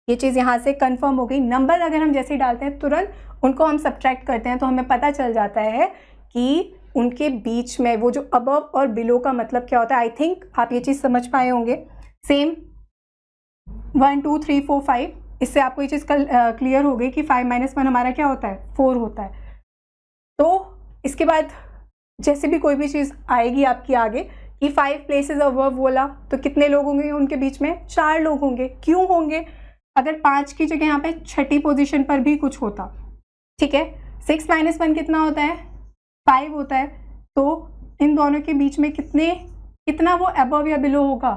ये चीज़ यहाँ से कंफर्म हो गई। नंबर अगर हम जैसे डालते हैं तुरंत उनको हम सब्ट्रैक्ट करते हैं तो हमें पता चल जाता है कि उनके बीच में वो जो अबव और बिलो का मतलब क्या होता है। आई थिंक आप ये चीज़ समझ पाए होंगे। सेम 1 2 3 4 5, इससे आपको ये चीज़ क्लियर हो गई कि 5 - 1 हमारा क्या होता है? 4 होता है। तो इसके बाद जैसे भी कोई भी चीज़ आएगी आपकी आगे कि 5 प्लेसेस अबव बोला, तो कितने लोग होंगे उनके बीच में? 4 लोग होंगे। क्यों होंगे? अगर 5 की जगह यहाँ पे छठी पोजीशन पर भी कुछ होता, ठीक है, 6 - 1 कितना होता है? 5 होता है। तो इन दोनों के बीच में कितना वो अबव या बिलो होगा?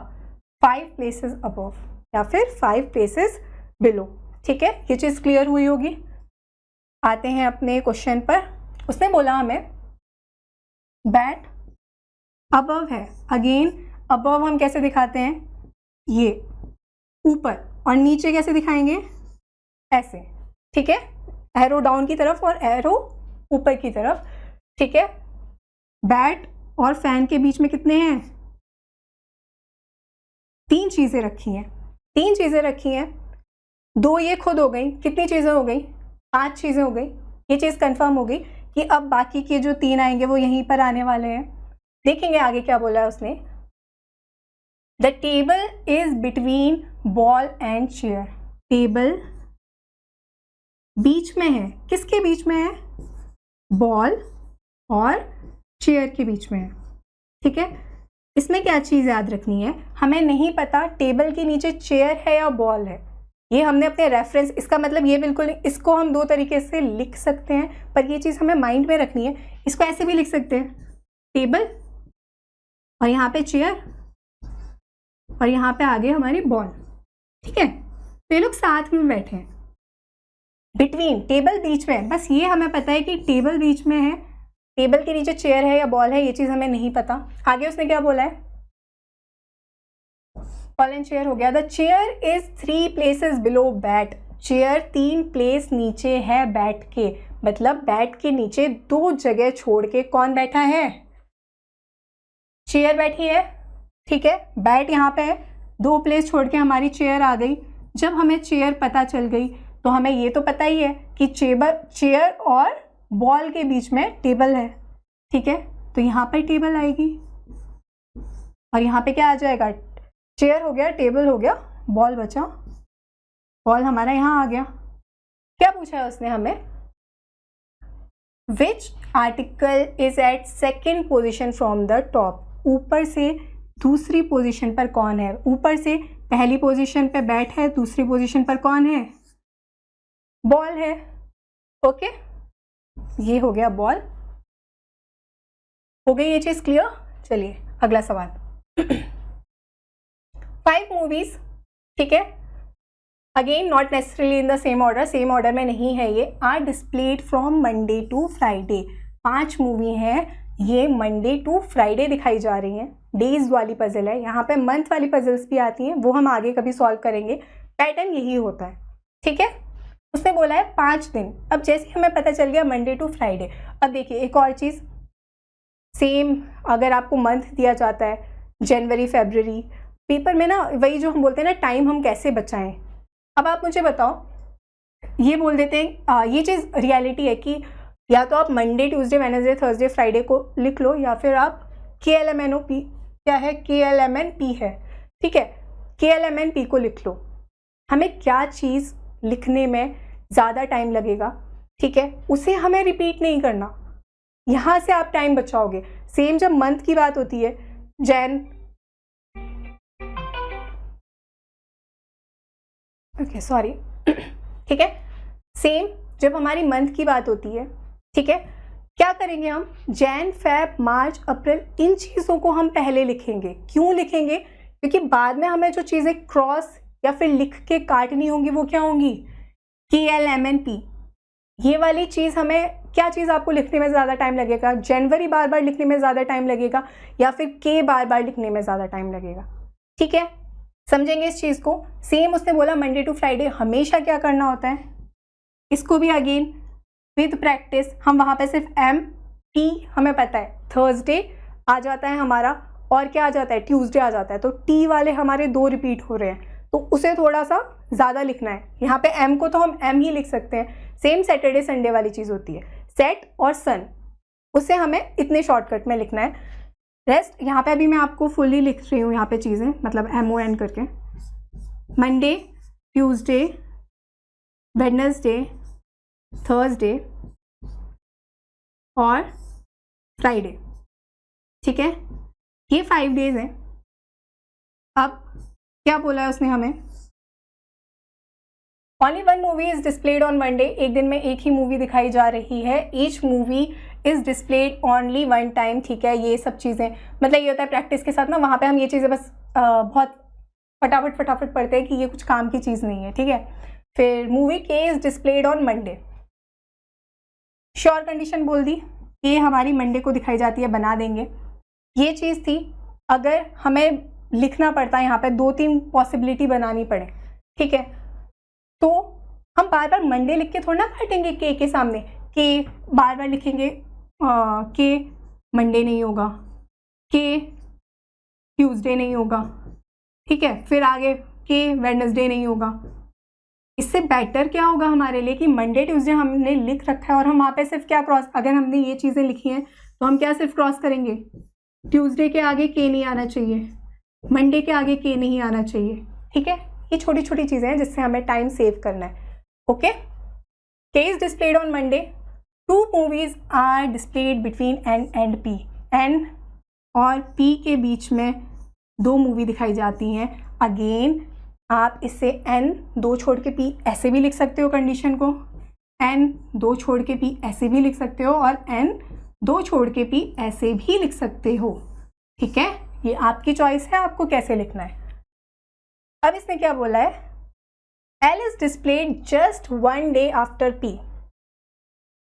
5 प्लेसेस अबव या फिर 5 प्लेसेस बिलो। ठीक है, ये चीज़ क्लियर हुई होगी। आते हैं अपने क्वेश्चन पर। उसने बोला हमें बैट अबव है। अगेन अबव हम कैसे दिखाते हैं? ये ऊपर, और नीचे कैसे दिखाएंगे? ऐसे। ठीक है, एरो डाउन की तरफ और एरो ऊपर की तरफ। ठीक है, बैट और फैन के बीच में कितने हैं? 3 चीज़ें रखी हैं। 3 चीज़ें रखी हैं, 2 ये खुद हो गई। कितनी चीज़ें हो गई? 5 चीज़ें हो गई। ये चीज़ कंफर्म हो गई कि अब बाकी के जो 3 आएंगे वो यहीं पर आने वाले हैं। देखेंगे आगे क्या बोला है उसने। The table is between ball and chair. Table बीच में है। किसके बीच में है? बॉल और चेयर के बीच में है। ठीक है, इसमें क्या चीज़ याद रखनी है? हमें नहीं पता टेबल के नीचे चेयर है या बॉल है। ये हमने अपने रेफरेंस, इसका मतलब ये बिल्कुल नहीं, इसको हम 2 तरीके से लिख सकते हैं, पर ये चीज़ हमें माइंड में रखनी है। इसको ऐसे भी लिख सकते हैं, टेबल और यहाँ पे चेयर और यहाँ पे आगे हमारी बॉल। ठीक है, तो ये लोग साथ में बैठे हैं। बिटवीन, टेबल बीच में है, बस ये हमें पता है कि टेबल बीच में है। टेबल के नीचे चेयर है या बॉल है, ये चीज़ हमें नहीं पता। आगे उसने क्या बोला है? बॉल एंड चेयर हो गया। The chair is 3 places below bat. Chair 3 place नीचे है बैट के, मतलब बैट के नीचे 2 जगह छोड़ के कौन बैठा है? चेयर बैठी है। ठीक है, बैट यहाँ पे है, 2 प्लेस छोड़ के हमारी चेयर आ गई। जब हमें चेयर पता चल गई तो हमें ये तो पता ही है कि चेयर और बॉल के बीच में टेबल है। ठीक है, तो यहाँ पर टेबल आएगी और यहाँ पे क्या आ जाएगा? चेयर हो गया, टेबल हो गया, बॉल बचा। बॉल हमारा यहाँ आ गया। क्या पूछा है उसने हमें? Which article is at second position from the top. ऊपर से दूसरी पोजीशन पर कौन है? ऊपर से पहली पोजीशन पे बैट है, दूसरी पोजीशन पर कौन है? बॉल है। ओके, ये हो गया बॉल। हो गई ये चीज क्लियर? चलिए अगला सवाल। 5 मूवीज, ठीक है, again not necessarily in the same order, same order में नहीं है ये, are displayed from Monday to Friday. 5 movie हैं, ये मंडे टू फ्राइडे दिखाई जा रही हैं। डेज वाली पजल है, यहाँ पे मंथ वाली पजल्स भी आती हैं, वो हम आगे कभी सॉल्व करेंगे। पैटर्न यही होता है। ठीक है, उसने बोला है 5 दिन। अब जैसे हमें पता चल गया मंडे टू फ्राइडे, अब देखिए एक और चीज़, सेम अगर आपको मंथ दिया जाता है जनवरी फरवरी, पेपर में ना वही जो हम बोलते हैं ना टाइम हम कैसे बचाएं। अब आप मुझे बताओ, ये बोल देते हैं ये चीज़ रियलिटी है कि या तो आप Monday Tuesday Wednesday Thursday Friday को लिख लो, या फिर आप KLMNOP क्या है, KLMNP है, ठीक है, KLMNP को लिख लो। हमें क्या चीज़ लिखने में ज़्यादा टाइम लगेगा, ठीक है, उसे हमें रिपीट नहीं करना, यहाँ से आप टाइम बचाओगे। सेम जब मंथ की बात होती है, जैन, ओके सॉरी, ठीक है, सेम जब हमारी मंथ की बात होती है, ठीक है, क्या करेंगे हम, जैन फेब मार्च अप्रैल, इन चीज़ों को हम पहले लिखेंगे। क्यों लिखेंगे? क्योंकि बाद में हमें जो चीज़ें क्रॉस या फिर लिख के काटनी होंगी वो क्या होंगी, KLMNP। ये वाली चीज़ हमें, क्या चीज़ आपको लिखने में ज़्यादा टाइम लगेगा, जनवरी बार बार लिखने में ज़्यादा टाइम लगेगा या फिर K बार बार लिखने में ज़्यादा टाइम लगेगा, ठीक है, समझेंगे इस चीज़ को। सेम उसने बोला मंडे टू फ्राइडे हमेशा क्या करना होता है, इसको भी अगेन विद प्रैक्टिस हम वहाँ पे सिर्फ MP हमें पता है, थर्सडे आ जाता है हमारा, और क्या आ जाता है, ट्यूसडे आ जाता है, तो T वाले हमारे 2 रिपीट हो रहे हैं, तो उसे थोड़ा सा ज़्यादा लिखना है। यहाँ पे M को तो हम M ही लिख सकते हैं। सेम सैटरडे संडे वाली चीज़ होती है, सेट और सन, उसे हमें इतने शॉर्टकट में लिखना है। रेस्ट यहाँ पे अभी मैं आपको फुल्ली लिख रही हूँ, यहाँ पे चीज़ें मतलब MON करके, मंडे ट्यूसडे वेडनेसडे थर्सडे और फ्राइडे, ठीक है, ये 5 डेज हैं। अब क्या बोला है उसने हमें, only 1 movie is displayed on one day, एक दिन में एक ही मूवी दिखाई जा रही है। Each movie is displayed only 1 time, ठीक है, ये सब चीज़ें मतलब ये होता है प्रैक्टिस के साथ ना, वहाँ पे हम ये चीज़ें बस बहुत फटाफट पढ़ते हैं कि ये कुछ काम की चीज़ नहीं है, ठीक है। फिर movie K is displayed on Monday, sure condition बोल दी, ये हमारी मंडे को दिखाई जाती है, बना देंगे। ये चीज़ थी, अगर हमें लिखना पड़ता है यहाँ पे 2-3 पॉसिबिलिटी बनानी पड़े, ठीक है, तो हम बार बार मंडे लिख के थोड़ा ना काटेंगे के सामने, के बार बार लिखेंगे, के मंडे नहीं होगा, के ट्यूसडे नहीं होगा, ठीक है, फिर आगे के वेडनेसडे नहीं होगा। इससे बेटर क्या होगा हमारे लिए कि मंडे ट्यूसडे हमने लिख रखा है और हम वहाँ पे सिर्फ क्या क्रॉस, अगर हमने ये चीज़ें लिखी हैं तो हम क्या सिर्फ क्रॉस करेंगे, ट्यूसडे के आगे के नहीं आना चाहिए, मंडे के आगे के नहीं आना चाहिए, ठीक है। ये छोटी छोटी चीज़ें हैं जिससे हमें टाइम सेव करना है, ओके। के is displayed on Monday, 2 movies are displayed between N and P, N और P के बीच में 2 मूवी दिखाई जाती हैं। अगेन आप इससे N 2 छोड़ के P ऐसे भी लिख सकते हो कंडीशन को, N 2 छोड़ के P ऐसे भी लिख सकते हो, और N 2 छोड़ के P ऐसे भी लिख सकते हो, ठीक है, ये आपकी चॉइस है आपको कैसे लिखना है। अब इसने क्या बोला है, L is displayed just 1 day after P,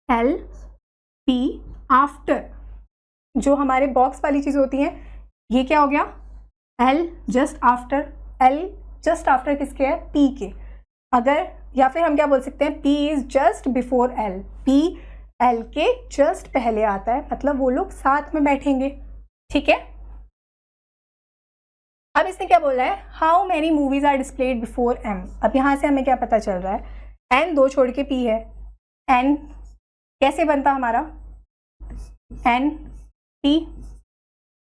L P after, जो हमारे बॉक्स वाली चीज़ होती हैं, ये क्या हो गया, L just after, L just after किसके है, P के। अगर या फिर हम क्या बोल सकते हैं, P is just before L, P L के जस्ट पहले आता है, मतलब वो लोग साथ में बैठेंगे, ठीक है। अब इसने क्या बोला है, how many movies are displayed before M। अब यहाँ से हमें क्या पता चल रहा है, N 2 छोड़ के P है, N कैसे बनता हमारा, N P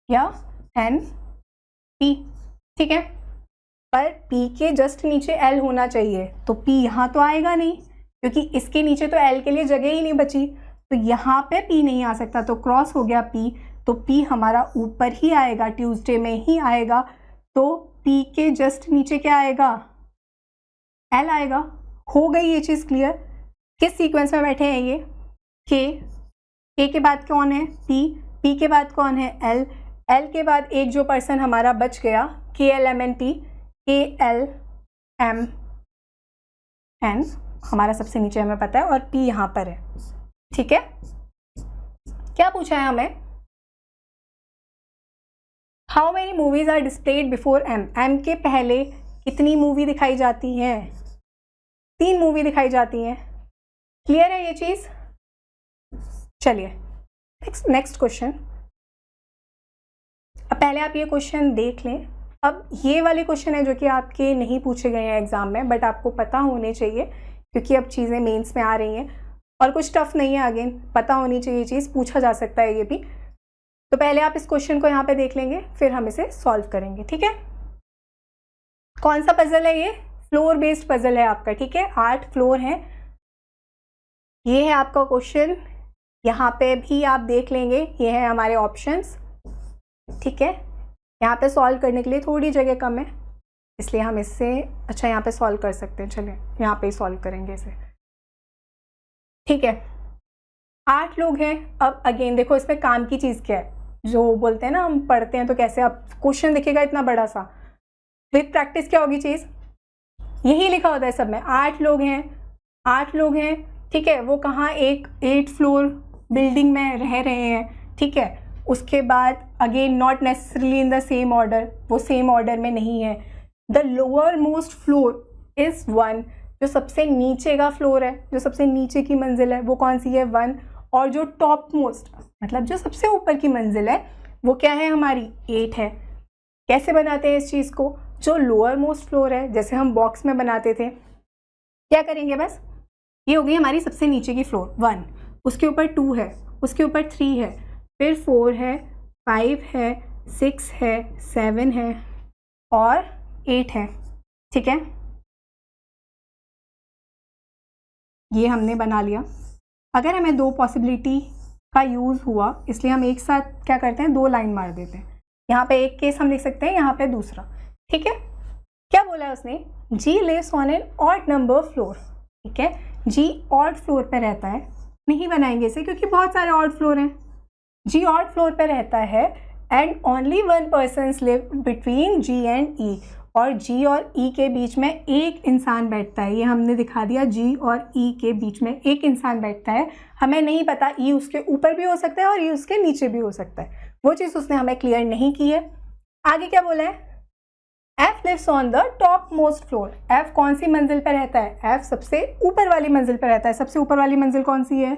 या N P, ठीक है, पर P के जस्ट नीचे L होना चाहिए, तो P यहाँ तो आएगा नहीं क्योंकि इसके नीचे तो L के लिए जगह ही नहीं बची, तो यहाँ पे P नहीं आ सकता, तो क्रॉस हो गया P, तो P हमारा ऊपर ही आएगा, ट्यूसडे में ही आएगा, तो P के जस्ट नीचे क्या आएगा, L आएगा। हो गई ये चीज़ क्लियर, किस सीक्वेंस में बैठे हैं ये, K के बाद कौन है P के बाद कौन है L के बाद एक जो पर्सन हमारा बच गया KLMNP, KLMN हमारा सबसे नीचे हमें पता है, और P यहाँ पर है, ठीक है। क्या पूछा है हमें, how many movies are displayed before M के पहले कितनी मूवी दिखाई जाती हैं, 3 मूवी दिखाई जाती हैं, क्लियर है ये चीज़। चलिए नेक्स्ट क्वेश्चन। अब पहले आप ये क्वेश्चन देख लें, अब ये वाले क्वेश्चन है जो कि आपके नहीं पूछे गए हैं एग्जाम में, बट आपको पता होने चाहिए क्योंकि अब चीज़ें मेंस में आ रही हैं और कुछ टफ नहीं है, अगेन पता होनी चाहिए चीज़, पूछा जा सकता है ये भी। तो पहले आप इस क्वेश्चन को यहाँ पे देख लेंगे, फिर हम इसे सॉल्व करेंगे, ठीक है। कौन सा पजल है ये? फ्लोर बेस्ड पजल है आपका, ठीक है। 8 फ्लोर हैं। ये है आपका क्वेश्चन, यहाँ पे भी आप देख लेंगे, ये है हमारे ऑप्शंस, ठीक है। यहाँ पे सॉल्व करने के लिए थोड़ी जगह कम है, इसलिए हम इससे अच्छा यहाँ पे सॉल्व कर सकते हैं। चलिए यहाँ पे ही सॉल्व करेंगे इसे, ठीक है। 8 लोग हैं। अब अगेन देखो इसमें काम की चीज़ क्या है, जो बोलते हैं ना हम पढ़ते हैं तो कैसे, अब क्वेश्चन दिखेगा इतना बड़ा सा, विद प्रैक्टिस क्या होगी चीज़, यही लिखा होता है सब में। 8 लोग हैं, 8 लोग हैं, ठीक है। वो कहाँ, एक 8 फ्लोर बिल्डिंग में रह रहे हैं, ठीक है। उसके बाद again not necessarily in the same order, वो सेम ऑर्डर में नहीं है। The lower most floor is 1, जो सबसे नीचे का फ्लोर है, जो सबसे नीचे की मंजिल है वो कौन सी है, 1। और जो टॉप मोस्ट मतलब जो सबसे ऊपर की मंजिल है वो क्या है हमारी, 8 है। कैसे बनाते हैं इस चीज़ को, जो लोअर मोस्ट फ्लोर है जैसे हम बॉक्स में बनाते थे, क्या करेंगे, बस ये हो गई हमारी सबसे नीचे की फ्लोर 1, उसके ऊपर 2 है, उसके ऊपर 3 है, फिर 4 है, 5 है, 6 है, 7 है और 8 है, ठीक है। ये हमने बना लिया। अगर हमें 2 पॉसिबिलिटी का यूज़ हुआ, इसलिए हम एक साथ क्या करते हैं, 2 लाइन मार देते हैं। यहाँ पे एक केस हम लिख सकते हैं, यहाँ पे दूसरा, ठीक है। क्या बोला है उसने, G lives on an odd number floor, ठीक है। जी ऑड फ्लोर पे रहता है, नहीं बनाएंगे इसे क्योंकि बहुत सारे ऑड फ्लोर हैं। जी ऑड फ्लोर पे रहता है and only 1 person live between G and E, और जी और ई के बीच में एक इंसान बैठता है। ये हमने दिखा दिया, जी और ई के बीच में एक इंसान बैठता है। हमें नहीं पता ई उसके ऊपर भी हो सकता है और ई उसके नीचे भी हो सकता है, वो चीज़ उसने हमें क्लियर नहीं की है। आगे क्या बोला है, F lives on the top most floor. F कौन सी मंजिल पर रहता है, F सबसे ऊपर वाली मंजिल पर रहता है। सबसे ऊपर वाली मंजिल कौन सी है,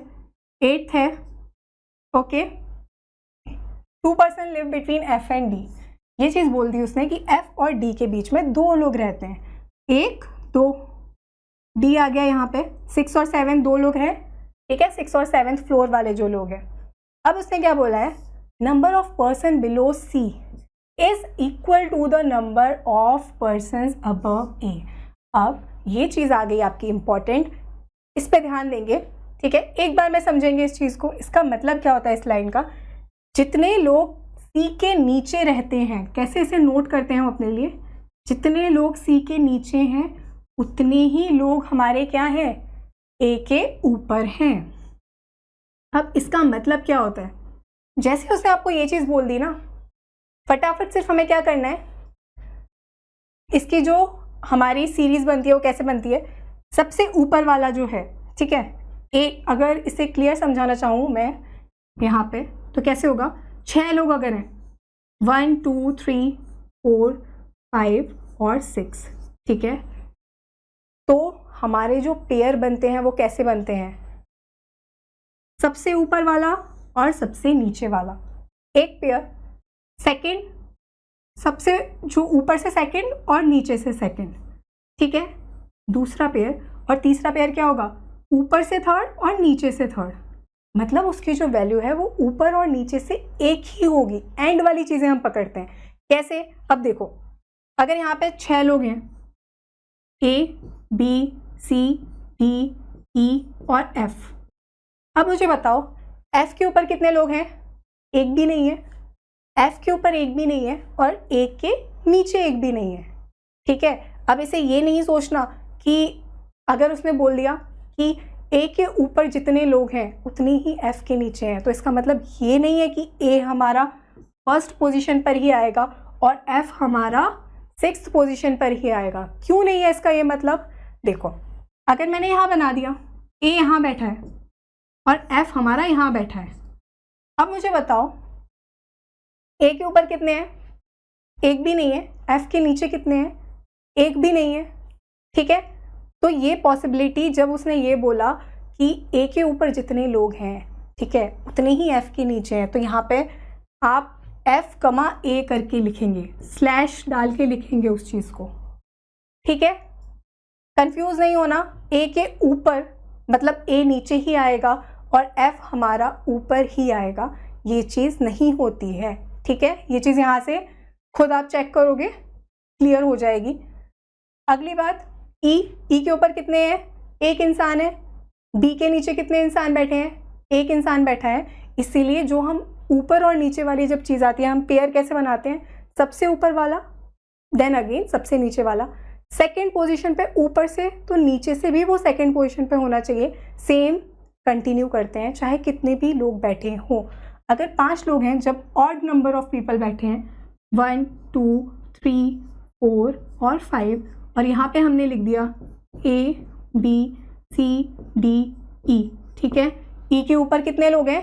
8th है, okay. 2 person live between F and D। ये चीज़ बोल दी उसने कि F और D के बीच में 2 लोग रहते हैं, 1 2, D आ गया यहाँ पे। 6 और 7 2 लोग हैं, ठीक है, 6 और 7th फ्लोर वाले जो लोग हैं। अब उसने क्या बोला है, number of person below C is equal to the number of persons above A. अब ये चीज़ आ गई आपकी इंपॉर्टेंट, इस पे ध्यान देंगे, ठीक है। एक बार में समझेंगे इस चीज़ को। इसका मतलब क्या होता है इस लाइन का, जितने लोग सी के नीचे रहते हैं, कैसे इसे नोट करते हैं हम अपने लिए, जितने लोग सी के नीचे हैं उतने ही लोग हमारे क्या हैं, ए के ऊपर हैं। अब इसका मतलब क्या होता है, जैसे उसने आपको ये चीज़ बोल दी ना, फटाफट सिर्फ हमें क्या करना है, इसकी जो हमारी सीरीज बनती है वो कैसे बनती है, सबसे ऊपर वाला जो है, ठीक है। अगर इसे क्लियर समझाना चाहूँ मैं यहाँ पे, तो कैसे होगा, 6 लोग अगर हैं, 1 2 3 4 5 और 6, ठीक है। तो हमारे जो पेयर बनते हैं वो कैसे बनते हैं, सबसे ऊपर वाला और सबसे नीचे वाला एक पेयर, सेकंड सबसे जो ऊपर से सेकंड और नीचे से सेकंड, ठीक है, दूसरा पेयर, और तीसरा पेयर क्या होगा, ऊपर से थर्ड और नीचे से थर्ड। मतलब उसकी जो वैल्यू है वो ऊपर और नीचे से एक ही होगी। एंड वाली चीज़ें हम पकड़ते हैं कैसे, अब देखो अगर यहाँ पे 6 लोग हैं, A B C D E और एफ। अब मुझे बताओ एफ के ऊपर कितने लोग हैं, एक भी नहीं है। एफ के ऊपर एक भी नहीं है और एक के नीचे एक भी नहीं है, ठीक है। अब इसे ये नहीं सोचना कि अगर उसने बोल दिया कि ए के ऊपर जितने लोग हैं उतनी ही एफ के नीचे हैं, तो इसका मतलब ये नहीं है कि ए हमारा फर्स्ट पोजीशन पर ही आएगा और एफ हमारा 6th पोजीशन पर ही आएगा। क्यों नहीं है इसका ये मतलब, देखो अगर मैंने यहाँ बना दिया ए यहाँ बैठा है और एफ हमारा यहाँ बैठा है, अब मुझे बताओ ए के ऊपर कितने हैं, एक भी नहीं है। एफ के नीचे कितने हैं, एक भी नहीं है, ठीक है। तो ये पॉसिबिलिटी जब उसने ये बोला कि ए के ऊपर जितने लोग हैं, ठीक है, उतने ही एफ के नीचे हैं, तो यहाँ पे आप F, A करके लिखेंगे, स्लैश डाल के लिखेंगे उस चीज़ को, ठीक है। कंफ्यूज नहीं होना, A के ऊपर मतलब A नीचे ही आएगा और F हमारा ऊपर ही आएगा, ये चीज़ नहीं होती है, ठीक है। ये चीज़ यहाँ से खुद आप चेक करोगे, क्लियर हो जाएगी। अगली बात, E के ऊपर कितने हैं? एक इंसान है। B के नीचे कितने इंसान बैठे हैं? एक इंसान बैठा है। इसीलिए जो हम ऊपर और नीचे वाली जब चीज़ आती है, हम पेयर कैसे बनाते हैं? सबसे ऊपर वाला, देन अगेन सबसे नीचे वाला, सेकेंड पोजीशन पे ऊपर से, तो नीचे से भी वो सेकेंड पोजीशन पे होना चाहिए। सेम कंटिन्यू करते हैं चाहे कितने भी लोग बैठे हों। अगर 5 लोग हैं, जब ऑड नंबर ऑफ पीपल बैठे हैं, 1 2 3 4 और 5, और यहाँ पे हमने लिख दिया A B C D E, ठीक है। E के ऊपर कितने लोग हैं?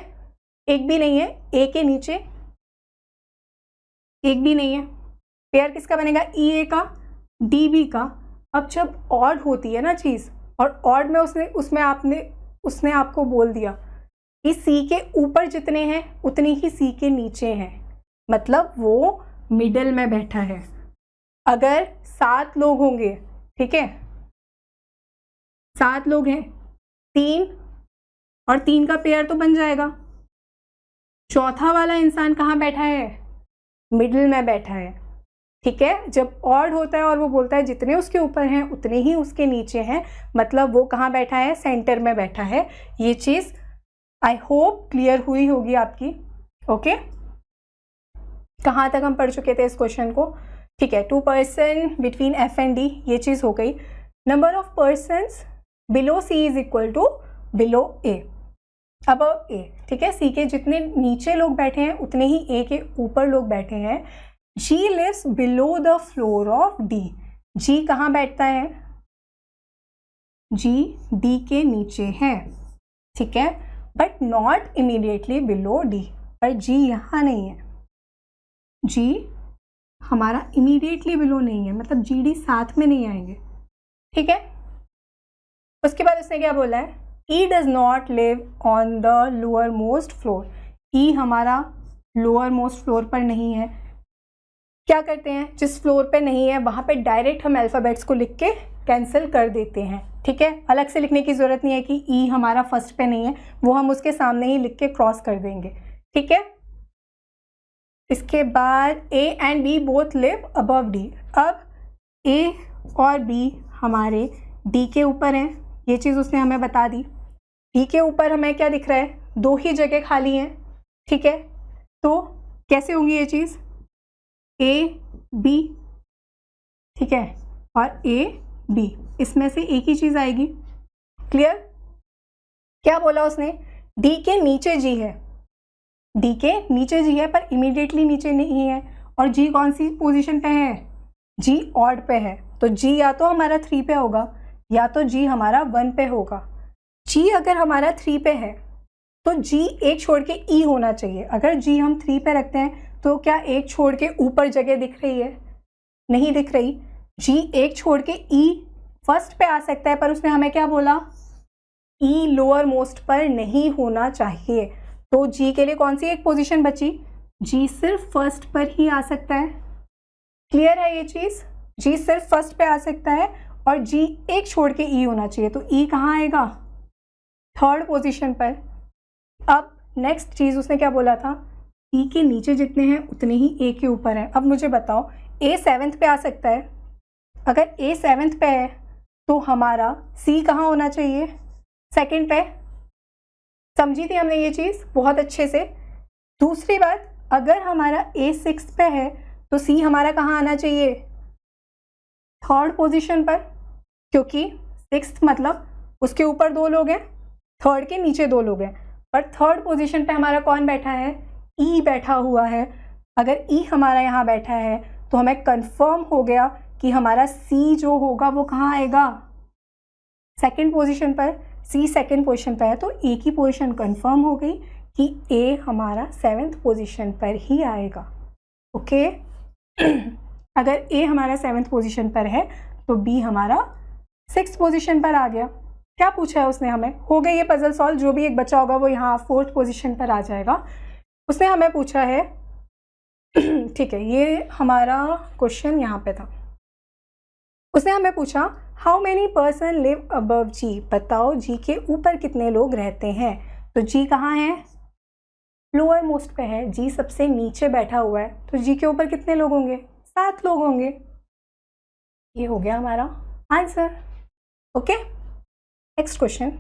एक भी नहीं है। A के नीचे एक भी नहीं है। पेयर किसका बनेगा? EA का, DB का। अब जब ऑड होती है ना चीज़, और ऑड में उसने आपको बोल दिया कि C के ऊपर जितने हैं उतने ही C के नीचे हैं, मतलब वो मिडल में बैठा है। अगर 7 लोग होंगे, ठीक है, 7 लोग हैं, 3 और 3 का पेयर तो बन जाएगा। चौथा वाला इंसान कहाँ बैठा है? मिडिल में बैठा है, ठीक है। जब ऑड होता है और वो बोलता है जितने उसके ऊपर हैं उतने ही उसके नीचे हैं, मतलब वो कहाँ बैठा है? सेंटर में बैठा है। ये चीज़ आई होप क्लियर हुई होगी आपकी, ओके। कहाँ तक हम पढ़ चुके थे इस क्वेश्चन को? ठीक है, 2 person between F and D, ये चीज़ हो गई। Number of persons below C is equal to below A, above A, ठीक है। C के जितने नीचे लोग बैठे हैं उतने ही A के ऊपर लोग बैठे हैं। G lives below the floor of D, G कहाँ बैठता है? G D के नीचे है, ठीक है, but not immediately below D, पर G यहाँ नहीं है। G हमारा इमीडिएटली बिलो नहीं है, मतलब GD साथ में नहीं आएंगे, ठीक है। उसके बाद उसने क्या बोला है? E does not live on the lower most floor, E हमारा लोअर मोस्ट फ्लोर पर नहीं है। क्या करते हैं? जिस फ्लोर पे नहीं है वहाँ पे डायरेक्ट हम अल्फ़ाबेट्स को लिख के कैंसिल कर देते हैं, ठीक है। अलग से लिखने की ज़रूरत नहीं है कि E हमारा फर्स्ट पे नहीं है, वो हम उसके सामने ही लिख के क्रॉस कर देंगे, ठीक है। इसके बाद A and B both live above D। अब A और B हमारे D के ऊपर हैं, ये चीज़ उसने हमें बता दी। D के ऊपर हमें क्या दिख रहा है? 2 ही जगह खाली हैं, ठीक है। तो कैसे होंगी ये चीज़? A B, ठीक है, और A B, इसमें से एक ही चीज़ आएगी। क्लियर? क्या बोला उसने? D के नीचे G है, D के नीचे G है पर इमीडिएटली नीचे नहीं है, और G कौन सी पोजीशन पे है? G ऑड पे है, तो G या तो हमारा 3 पे होगा या तो G हमारा 1 पे होगा। G अगर हमारा 3 पे है तो G एक छोड़ के E होना चाहिए। अगर G हम 3 पे रखते हैं तो क्या एक छोड़ के ऊपर जगह दिख रही है? नहीं दिख रही। G एक छोड़ के E फर्स्ट पे आ सकता है, पर उसने हमें क्या बोला? E लोअर मोस्ट पर नहीं होना चाहिए। तो G के लिए कौन सी एक पोजीशन बची? G सिर्फ फर्स्ट पर ही आ सकता है। क्लियर है ये चीज़? G सिर्फ फर्स्ट पे आ सकता है और G एक छोड़ के E होना चाहिए, तो E कहाँ आएगा? थर्ड पोजीशन पर। अब नेक्स्ट चीज़ उसने क्या बोला था? E के नीचे जितने हैं उतने ही A के ऊपर हैं। अब मुझे बताओ, A 7th पे आ सकता है? अगर A 7th पे है तो हमारा C कहाँ होना चाहिए? सेकंड पे। समझी थी हमने ये चीज़ बहुत अच्छे से। दूसरी बात, अगर हमारा A 6th पे है तो C हमारा कहाँ आना चाहिए? थर्ड पोजीशन पर, क्योंकि 6th मतलब उसके ऊपर 2 लोग हैं, थर्ड के नीचे 2 लोग हैं, पर थर्ड पोजीशन पे हमारा कौन बैठा है? E बैठा हुआ है। अगर E हमारा यहाँ बैठा है तो हमें कंफर्म हो गया कि हमारा C जो होगा वो कहाँ आएगा? सेकंड पोजीशन पर। C सेकंड पोजीशन पर है तो A की पोजीशन कंफर्म हो गई कि A हमारा 7th पोजीशन पर ही आएगा, ओके। अगर A हमारा 7th पोजीशन पर है तो B हमारा 6th पोजीशन पर आ गया। क्या पूछा है उसने हमें? हो गई ये पजल सॉल्व। जो भी एक बचा होगा वो यहाँ 4th पोजीशन पर आ जाएगा। उसने हमें पूछा है ठीक है, ये हमारा क्वेश्चन यहाँ पे था। उसने हमें पूछा how many person live above G, बताओ जी के ऊपर कितने लोग रहते हैं। तो जी कहाँ है, लोअर मोस्ट पे है, जी सबसे नीचे बैठा हुआ है, तो जी के ऊपर कितने लोग होंगे, 7 लोग होंगे। ये हो गया हमारा आंसर। Okay, next question.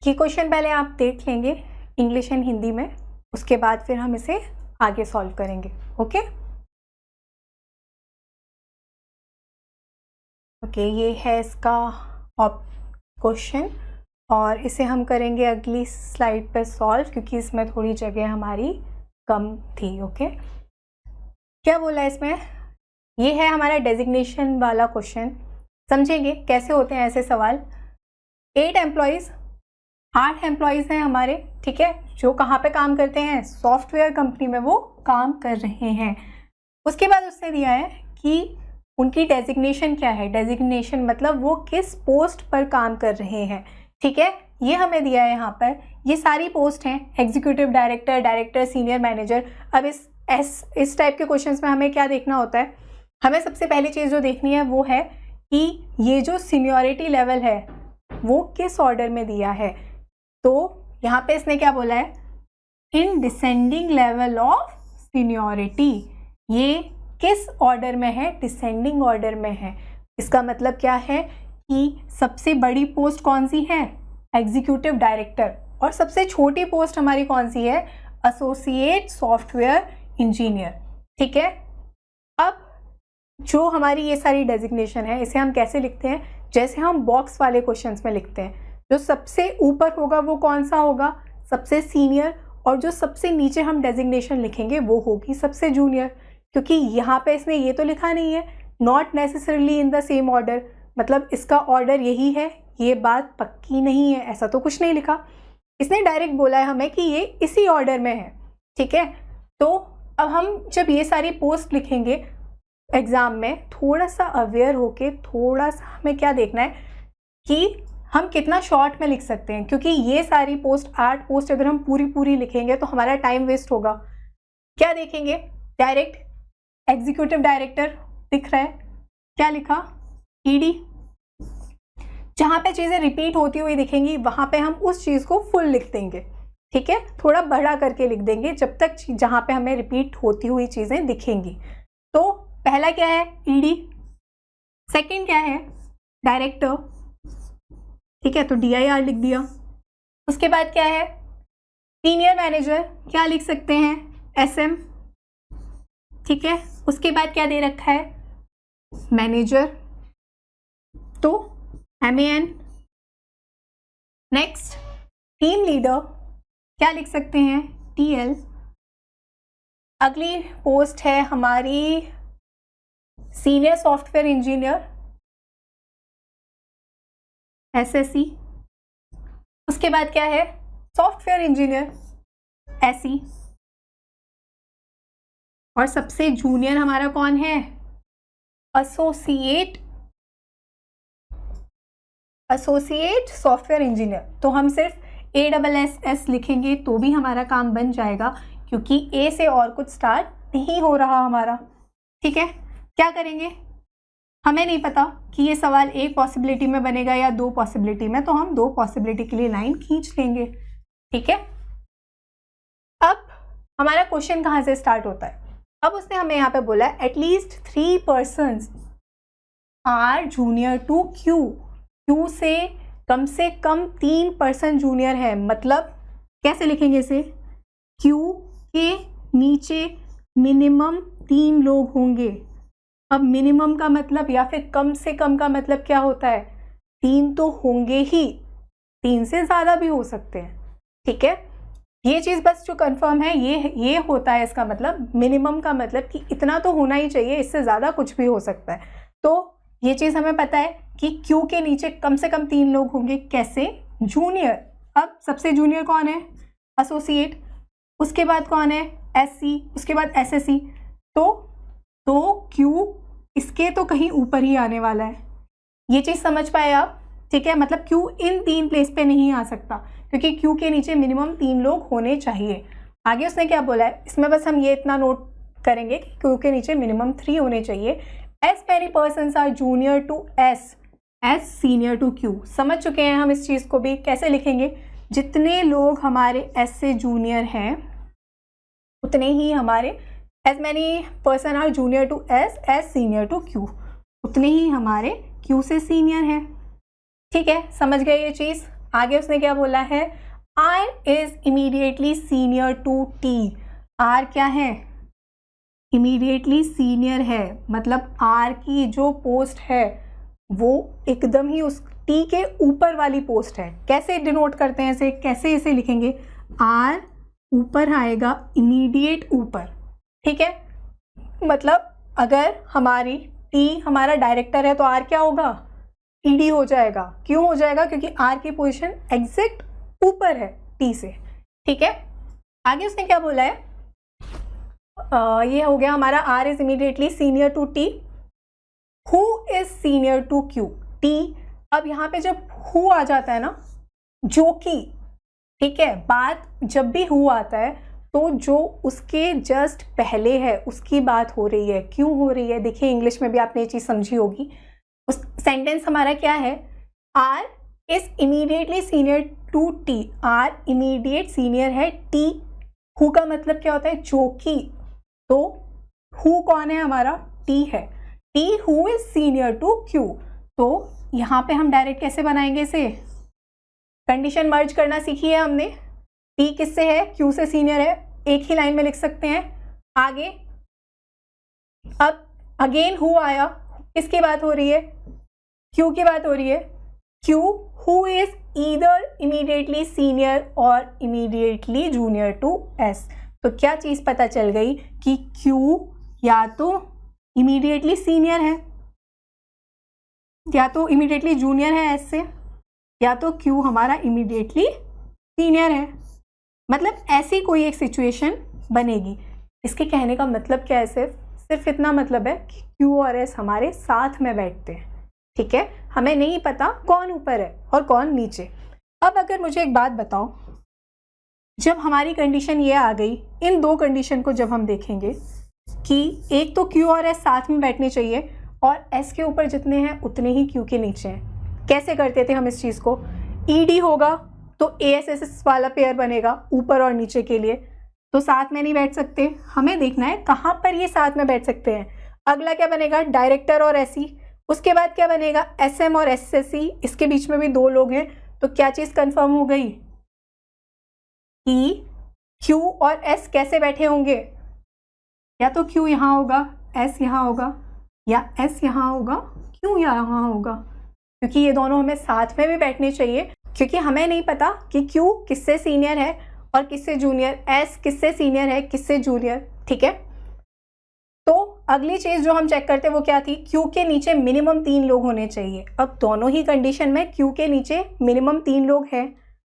ये क्वेश्चन पहले आप देख लेंगे इंग्लिश एंड हिंदी में, उसके बाद फिर हम इसे आगे सॉल्व करेंगे। ओके ओके, ये है इसका क्वेश्चन और इसे हम करेंगे अगली स्लाइड पर सॉल्व, क्योंकि इसमें थोड़ी जगह हमारी कम थी। ओके, क्या बोला है इसमें, ये है हमारा डेजिग्नेशन वाला क्वेश्चन। समझेंगे कैसे होते हैं ऐसे सवाल। 8 एम्प्लॉयज़, 8 एम्प्लॉयज़ हैं हमारे, ठीक है, जो कहाँ पे काम करते हैं, सॉफ्टवेयर कंपनी में वो काम कर रहे हैं। उसके बाद उसने दिया है कि उनकी डेजिग्नेशन क्या है, डेजिग्नेशन मतलब वो किस पोस्ट पर काम कर रहे हैं, ठीक है, ये हमें दिया है यहाँ पर। ये सारी पोस्ट हैं, executive director, director, senior manager. अब इस टाइप के क्वेश्चंस में हमें क्या देखना होता है, हमें सबसे पहली चीज़ जो देखनी है वो है कि ये जो सीनियरिटी लेवल है वो किस ऑर्डर में दिया है। तो यहाँ पे इसने क्या बोला है, in descending level of seniority, ये किस ऑर्डर में है, डिसेंडिंग ऑर्डर में है। इसका मतलब क्या है कि सबसे बड़ी पोस्ट कौन सी है, एग्जीक्यूटिव डायरेक्टर, और सबसे छोटी पोस्ट हमारी कौन सी है, एसोसिएट सॉफ्टवेयर इंजीनियर, ठीक है। अब जो हमारी ये सारी डेजिग्नेशन है इसे हम कैसे लिखते हैं, जैसे हम बॉक्स वाले क्वेश्चंस में लिखते हैं, जो सबसे ऊपर होगा वो कौन सा होगा, सबसे सीनियर, और जो सबसे नीचे हम डेजिग्नेशन लिखेंगे वो होगी सबसे जूनियर। क्योंकि यहाँ पे इसने ये तो लिखा नहीं है not necessarily in the same order, मतलब इसका ऑर्डर यही है, ये बात पक्की नहीं है, ऐसा तो कुछ नहीं लिखा। इसने डायरेक्ट बोला है हमें कि ये इसी ऑर्डर में है, ठीक है। तो अब हम जब ये सारी पोस्ट लिखेंगे एग्ज़ाम में, थोड़ा सा अवेयर होके थोड़ा सा हमें क्या देखना है कि हम कितना शॉर्ट में लिख सकते हैं, क्योंकि ये सारी पोस्ट 8 पोस्ट अगर हम पूरी लिखेंगे तो हमारा टाइम वेस्ट होगा। क्या देखेंगे, डायरेक्ट एग्जीक्यूटिव डायरेक्टर दिख रहा है, क्या लिखा, ईडी। जहाँ पे चीज़ें रिपीट होती हुई दिखेंगी वहाँ पे हम उस चीज़ को फुल लिख देंगे, ठीक है, थोड़ा बड़ा करके लिख देंगे जब तक जहाँ पे हमें रिपीट होती हुई चीज़ें दिखेंगी। तो पहला क्या है, ईडी, सेकंड क्या है, डायरेक्टर, ठीक है, तो DIR लिख दिया। उसके बाद क्या है, सीनियर मैनेजर, क्या लिख सकते हैं, SM, ठीक है। उसके बाद क्या दे रखा है, मैनेजर, तो MAN। नेक्स्ट टीम लीडर, क्या लिख सकते हैं, TL। अगली पोस्ट है हमारी सीनियर सॉफ्टवेयर इंजीनियर, SSE। उसके बाद क्या है, सॉफ्टवेयर इंजीनियर, SE। और सबसे जूनियर हमारा कौन है, एसोसिएट सॉफ्टवेयर इंजीनियर। तो हम सिर्फ ASS लिखेंगे तो भी हमारा काम बन जाएगा, क्योंकि A से और कुछ स्टार्ट नहीं हो रहा हमारा, ठीक है। क्या करेंगे, हमें नहीं पता कि ये सवाल एक पॉसिबिलिटी में बनेगा या 2 पॉसिबिलिटी में, तो हम 2 पॉसिबिलिटी के लिए लाइन खींच लेंगे, ठीक है। अब हमारा क्वेश्चन कहाँ से स्टार्ट होता है, अब उसने हमें यहाँ पे बोला at least 3 persons are junior to Q, Q से कम 3 पर्सन जूनियर है। मतलब कैसे लिखेंगे इसे, क्यू के नीचे मिनिमम 3 लोग होंगे। अब मिनिमम का मतलब या फिर कम से कम का मतलब क्या होता है, 3 तो होंगे ही, 3 से ज़्यादा भी हो सकते हैं, ठीक है। ये चीज़ बस जो कंफर्म है ये होता है, इसका मतलब मिनिमम का मतलब कि इतना तो होना ही चाहिए, इससे ज़्यादा कुछ भी हो सकता है। तो ये चीज़ हमें पता है कि क्यू के नीचे कम से कम 3 लोग होंगे, कैसे, जूनियर। अब सबसे जूनियर कौन है, एसोसिएट, उसके बाद कौन है, SC, उसके बाद SSE। तो क्यू इसके तो कहीं ऊपर ही आने वाला है, ये चीज़ समझ पाए आप, ठीक है। मतलब क्यू इन 3 प्लेस पे नहीं आ सकता, क्योंकि क्यू के नीचे मिनिमम 3 लोग होने चाहिए। आगे उसने क्या बोला है, इसमें बस हम ये इतना नोट करेंगे कि क्यू के नीचे मिनिमम 3 होने चाहिए। As many persons are junior to S, as senior to Q. समझ चुके हैं हम इस चीज़ को भी। कैसे लिखेंगे? जितने लोग हमारे एस से जूनियर हैं उतने ही हमारे, as many person are junior to S, as senior to Q, उतने ही हमारे क्यू से सीनियर हैं। ठीक है, समझ गए ये चीज़। आगे उसने क्या बोला है? R is immediately senior to T. R क्या है? इमीडिएटली सीनियर है, मतलब आर की जो पोस्ट है वो एकदम ही उस टी के ऊपर वाली पोस्ट है। कैसे डिनोट करते हैं इसे, कैसे इसे लिखेंगे? आर ऊपर आएगा, इमीडिएट ऊपर। ठीक है, मतलब अगर हमारी टी हमारा डायरेक्टर है तो आर क्या होगा? ईडी हो जाएगा। क्यों हो जाएगा? क्योंकि आर की पोजीशन एग्जैक्ट ऊपर है टी से। ठीक है, आगे उसने क्या बोला है? ये हो गया हमारा R is immediately senior to T. Who is senior to Q? T. अब यहाँ पे जब हु आ जाता है ना, जो कि, ठीक है, बात जब भी हु आता है तो जो उसके जस्ट पहले है उसकी बात हो रही है। क्यों हो रही है? देखिए इंग्लिश में भी आपने ये चीज़ समझी होगी। उस सेंटेंस हमारा क्या है? R is immediately senior to T. R immediate senior है टी। हु का मतलब क्या होता है? जो कि। तो हु कौन है हमारा? टी है। T who is senior to Q. तो यहाँ पे हम डायरेक्ट कैसे बनाएंगे इसे? कंडीशन मर्ज करना सीखी है हमने। टी किससे है? क्यू से सीनियर है, एक ही लाइन में लिख सकते हैं। आगे अब अगेन हु आया, किसकी बात हो रही है? क्यू की बात हो रही है। Q who is either immediately senior और इमीडिएटली जूनियर टू एस। तो क्या चीज़ पता चल गई कि क्यू या तो इमीडिएटली सीनियर है, या तो इमीडिएटली जूनियर है एस से, या तो क्यू हमारा इमीडिएटली सीनियर है। मतलब ऐसी कोई एक सिचुएशन बनेगी। इसके कहने का मतलब क्या है? सिर्फ इतना मतलब है कि क्यू और एस हमारे साथ में बैठते हैं। ठीक है, हमें नहीं पता कौन ऊपर है और कौन नीचे। अब अगर मुझे एक बात बताओ, जब हमारी कंडीशन ये आ गई, इन दो कंडीशन को जब हम देखेंगे कि एक तो क्यू और एस साथ में बैठने चाहिए और एस के ऊपर जितने हैं उतने ही क्यू के नीचे हैं। कैसे करते थे हम इस चीज़ को? ईडी होगा तो एएसएस वाला पेयर बनेगा ऊपर और नीचे के लिए, तो साथ में नहीं बैठ सकते। हमें देखना है कहाँ पर ये साथ में बैठ सकते हैं। अगला क्या बनेगा? डायरेक्टर और एसई। उसके बाद क्या बनेगा? एसएम और एसएसई। इसके बीच में भी दो लोग हैं। तो क्या चीज़ कंफर्म हो गई कि क्यू और एस कैसे बैठे होंगे? या तो क्यू यहाँ होगा, एस यहाँ होगा, या एस यहाँ होगा, क्यू यहाँ होगा। क्योंकि ये दोनों हमें साथ में भी बैठने चाहिए, क्योंकि हमें नहीं पता कि क्यू किससे सीनियर है और किससे जूनियर, एस किससे सीनियर है किससे जूनियर। ठीक है, तो अगली चीज़ जो हम चेक करते वो क्या थी? क्यू के नीचे मिनिमम 3 लोग होने चाहिए। अब दोनों ही कंडीशन में क्यू के नीचे मिनिमम 3 लोग हैं,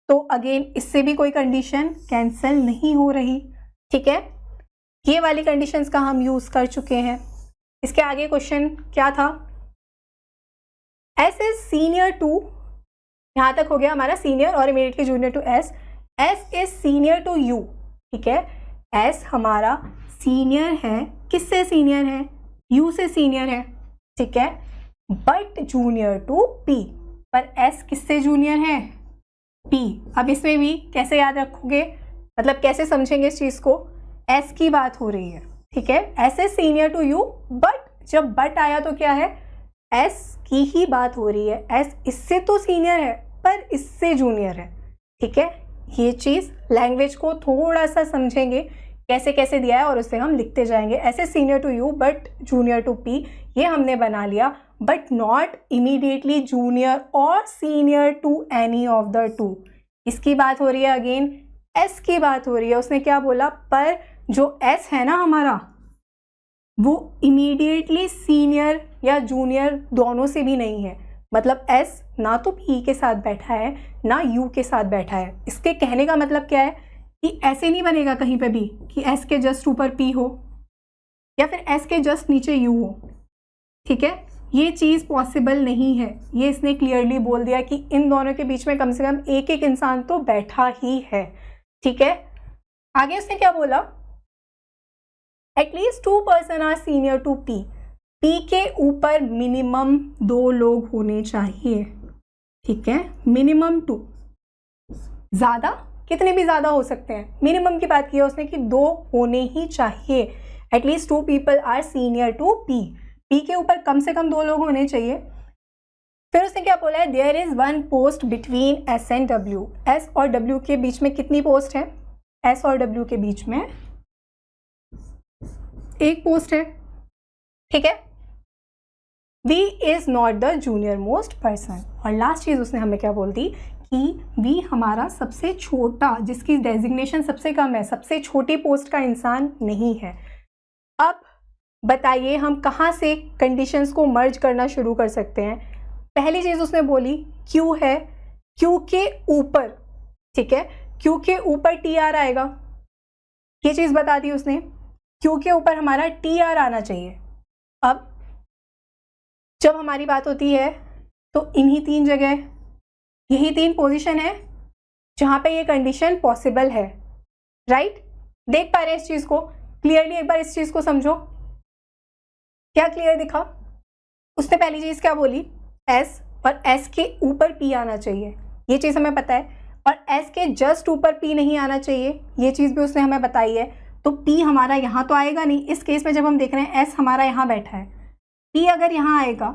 तो अगेन इससे भी कोई कंडीशन कैंसिल नहीं हो रही। ठीक है, ये वाली कंडीशंस का हम यूज़ कर चुके हैं। इसके आगे क्वेश्चन क्या था? एस इज सीनियर टू, यहाँ तक हो गया हमारा सीनियर और immediately junior to S. S is senior to U. ठीक है, एस हमारा सीनियर है, किससे सीनियर है? यू से सीनियर है। ठीक है, बट जूनियर टू पी। पर एस किससे जूनियर है? पी। अब इसमें भी कैसे याद रखोगे, मतलब कैसे समझेंगे इस चीज़ को? एस की बात हो रही है। ठीक है, S is senior to U, but जब बट आया तो क्या है? एस की ही बात हो रही है। एस इससे तो सीनियर है पर इससे जूनियर है। ठीक है, ये चीज़ लैंग्वेज को थोड़ा सा समझेंगे कैसे कैसे दिया है और उससे हम लिखते जाएंगे। S is senior to U but junior to P, ये हमने बना लिया। But not immediately junior or senior to any of the two. इसकी बात हो रही है, अगेन एस की बात हो रही है। उसने क्या बोला? पर जो एस है ना हमारा, वो इमीडिएटली सीनियर या जूनियर दोनों से भी नहीं है। मतलब एस ना तो पी के साथ बैठा है ना यू के साथ बैठा है। इसके कहने का मतलब क्या है कि ऐसे नहीं बनेगा कहीं पे भी कि एस के जस्ट ऊपर पी हो या फिर एस के जस्ट नीचे यू हो। ठीक है, ये चीज़ पॉसिबल नहीं है। ये इसने क्लियरली बोल दिया कि इन दोनों के बीच में कम से कम एक एक इंसान तो बैठा ही है। ठीक है, आगे उसने क्या बोला? At least 2 person are senior to P. P के ऊपर मिनिमम 2 लोग होने चाहिए, ठीक है, मिनिमम 2। ज़्यादा कितने भी ज़्यादा हो सकते हैं, मिनिमम की बात की है उसने कि 2 होने ही चाहिए। At least 2 people are senior to P. P के ऊपर कम से कम 2 लोग होने चाहिए। फिर उसने क्या बोला है, there is 1 post between S and W. S और डब्ल्यू के बीच में कितनी पोस्ट है, एस और डब्ल्यू के बीच में 1 पोस्ट है, ठीक है। V is not the junior most person. और लास्ट चीज़ उसने हमें क्या बोल दी कि वी हमारा सबसे छोटा, जिसकी डेजिग्नेशन सबसे कम है, सबसे छोटी पोस्ट का इंसान नहीं है। अब बताइए हम कहाँ से कंडीशंस को मर्ज करना शुरू कर सकते हैं। पहली चीज़ उसने बोली क्यू है, क्यू के ऊपर, ठीक है, क्यू के ऊपर टी आर आएगा, ये चीज़ बता दी उसने। क्यू के ऊपर हमारा टी आर आना चाहिए। अब जब हमारी बात होती है तो इन्हीं 3 जगह, यही 3 पोजीशन है जहाँ पे ये कंडीशन पॉसिबल है, राइट। देख पा रहे हैं इस चीज़ को क्लियरली, एक बार इस चीज़ को समझो। क्या क्लियर दिखा? उसने पहली चीज़ क्या बोली, एस, और एस के ऊपर पी आना चाहिए, ये चीज़ हमें पता है। और एस के जस्ट ऊपर पी नहीं आना चाहिए, ये चीज़ भी उसने हमें बताई है। तो पी हमारा यहाँ तो आएगा नहीं। इस केस में जब हम देख रहे हैं एस हमारा यहाँ बैठा है, पी अगर यहाँ आएगा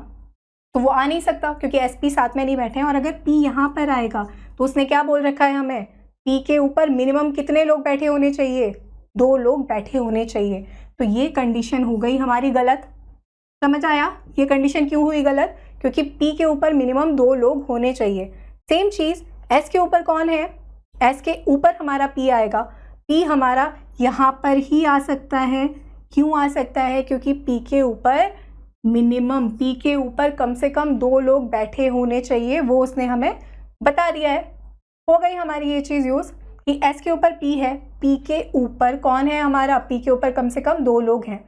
तो वो आ नहीं सकता क्योंकि एस पी साथ में नहीं बैठे हैं। और अगर पी यहाँ पर आएगा तो उसने क्या बोल रखा है हमें, पी के ऊपर मिनिमम कितने लोग बैठे होने चाहिए, 2 लोग बैठे होने चाहिए। तो ये कंडीशन हो गई हमारी गलत। समझ आया? ये कंडीशन क्यों हुई गलत? क्योंकि पी के ऊपर मिनिमम 2 लोग होने चाहिए। सेम चीज़ एस के ऊपर कौन है, एस के ऊपर हमारा पी आएगा। पी हमारा यहाँ पर ही आ सकता है। क्यों आ सकता है? क्योंकि पी के ऊपर मिनिमम, पी के ऊपर कम से कम 2 लोग बैठे होने चाहिए, वो उसने हमें बता दिया है। हो गई हमारी ये चीज़ यूज़ कि एस के ऊपर पी है, पी के ऊपर कौन है हमारा, पी के ऊपर कम से कम 2 लोग हैं।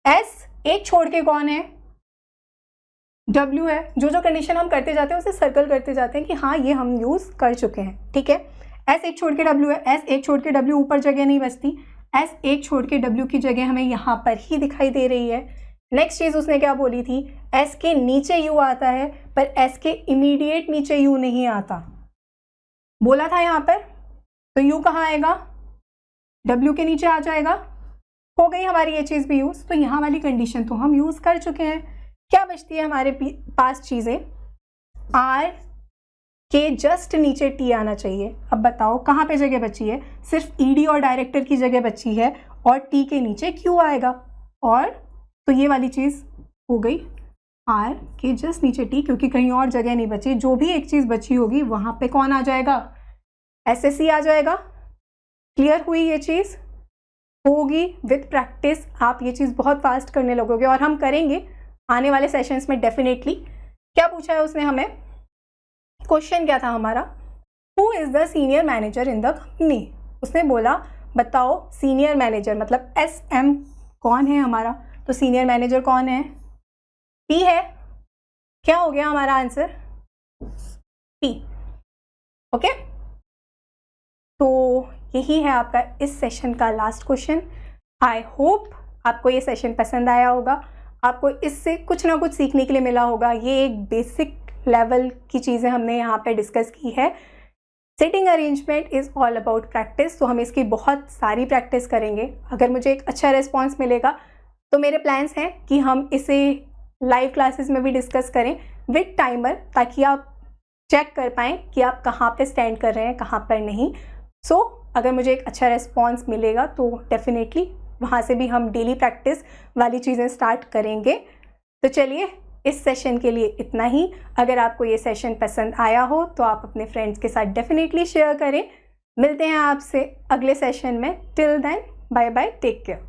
एस एक छोड़ के कौन है, डब्ल्यू है। जो कंडीशन हम करते जाते हैं उसे सर्कल करते जाते हैं कि हाँ ये हम यूज़ कर चुके हैं, ठीक है। एस एक छोड़ के डब्ल्यू है, एस एक छोड़ के डब्ल्यू ऊपर जगह नहीं बचती, एस एक छोड़ के डब्ल्यू की जगह हमें यहाँ पर ही दिखाई दे रही है। नेक्स्ट चीज़ उसने क्या बोली थी, एस के नीचे यू आता है पर एस के इमीडिएट नीचे यू नहीं आता, बोला था यहाँ पर। तो यू कहाँ आएगा, डब्ल्यू के नीचे आ जाएगा। हो गई हमारी ये चीज़ भी यूज़। तो यहाँ वाली कंडीशन तो हम यूज़ कर चुके हैं। क्या बचती है हमारे पास चीज़ें, आर के जस्ट नीचे टी आना चाहिए। अब बताओ कहाँ पे जगह बची है, सिर्फ ईडी और डायरेक्टर की जगह बची है और टी के नीचे क्यू आएगा। और तो ये वाली चीज़ हो गई, आर के जस्ट नीचे टी, क्योंकि कहीं और जगह नहीं बची। जो भी एक चीज़ बची होगी वहाँ पे कौन आ जाएगा, एसएससी आ जाएगा। क्लियर हुई ये चीज़? होगी विद प्रैक्टिस आप ये चीज़ बहुत फास्ट करने लगोगे और हम करेंगे आने वाले सेशंस में डेफिनेटली। क्या पूछा है उसने हमें, क्वेश्चन क्या था हमारा, who is the senior manager in the company. उसने बोला बताओ सीनियर मैनेजर मतलब SM कौन है हमारा। तो सीनियर मैनेजर कौन है, P है। क्या हो गया हमारा आंसर, P। ओके, तो यही है आपका इस सेशन का लास्ट क्वेश्चन। आई होप आपको ये सेशन पसंद आया होगा, आपको इससे कुछ ना कुछ सीखने के लिए मिला होगा। ये एक बेसिक लेवल की चीज़ें हमने यहाँ पे डिस्कस की है। Sitting arrangement is all about practice, तो हम इसकी बहुत सारी प्रैक्टिस करेंगे। अगर मुझे एक अच्छा रिस्पॉन्स मिलेगा तो मेरे प्लान्स हैं कि हम इसे लाइव क्लासेस में भी डिस्कस करें विद टाइमर, ताकि आप चेक कर पाएँ कि आप कहाँ पे स्टैंड कर रहे हैं, कहाँ पर नहीं। सो अगर मुझे एक अच्छा रिस्पॉन्स मिलेगा तो डेफिनेटली वहाँ से भी हम डेली प्रैक्टिस वाली चीज़ें स्टार्ट करेंगे। तो चलिए इस सेशन के लिए इतना ही। अगर आपको ये सेशन पसंद आया हो तो आप अपने फ्रेंड्स के साथ डेफिनेटली शेयर करें। मिलते हैं आपसे अगले सेशन में। Till then bye bye, take care.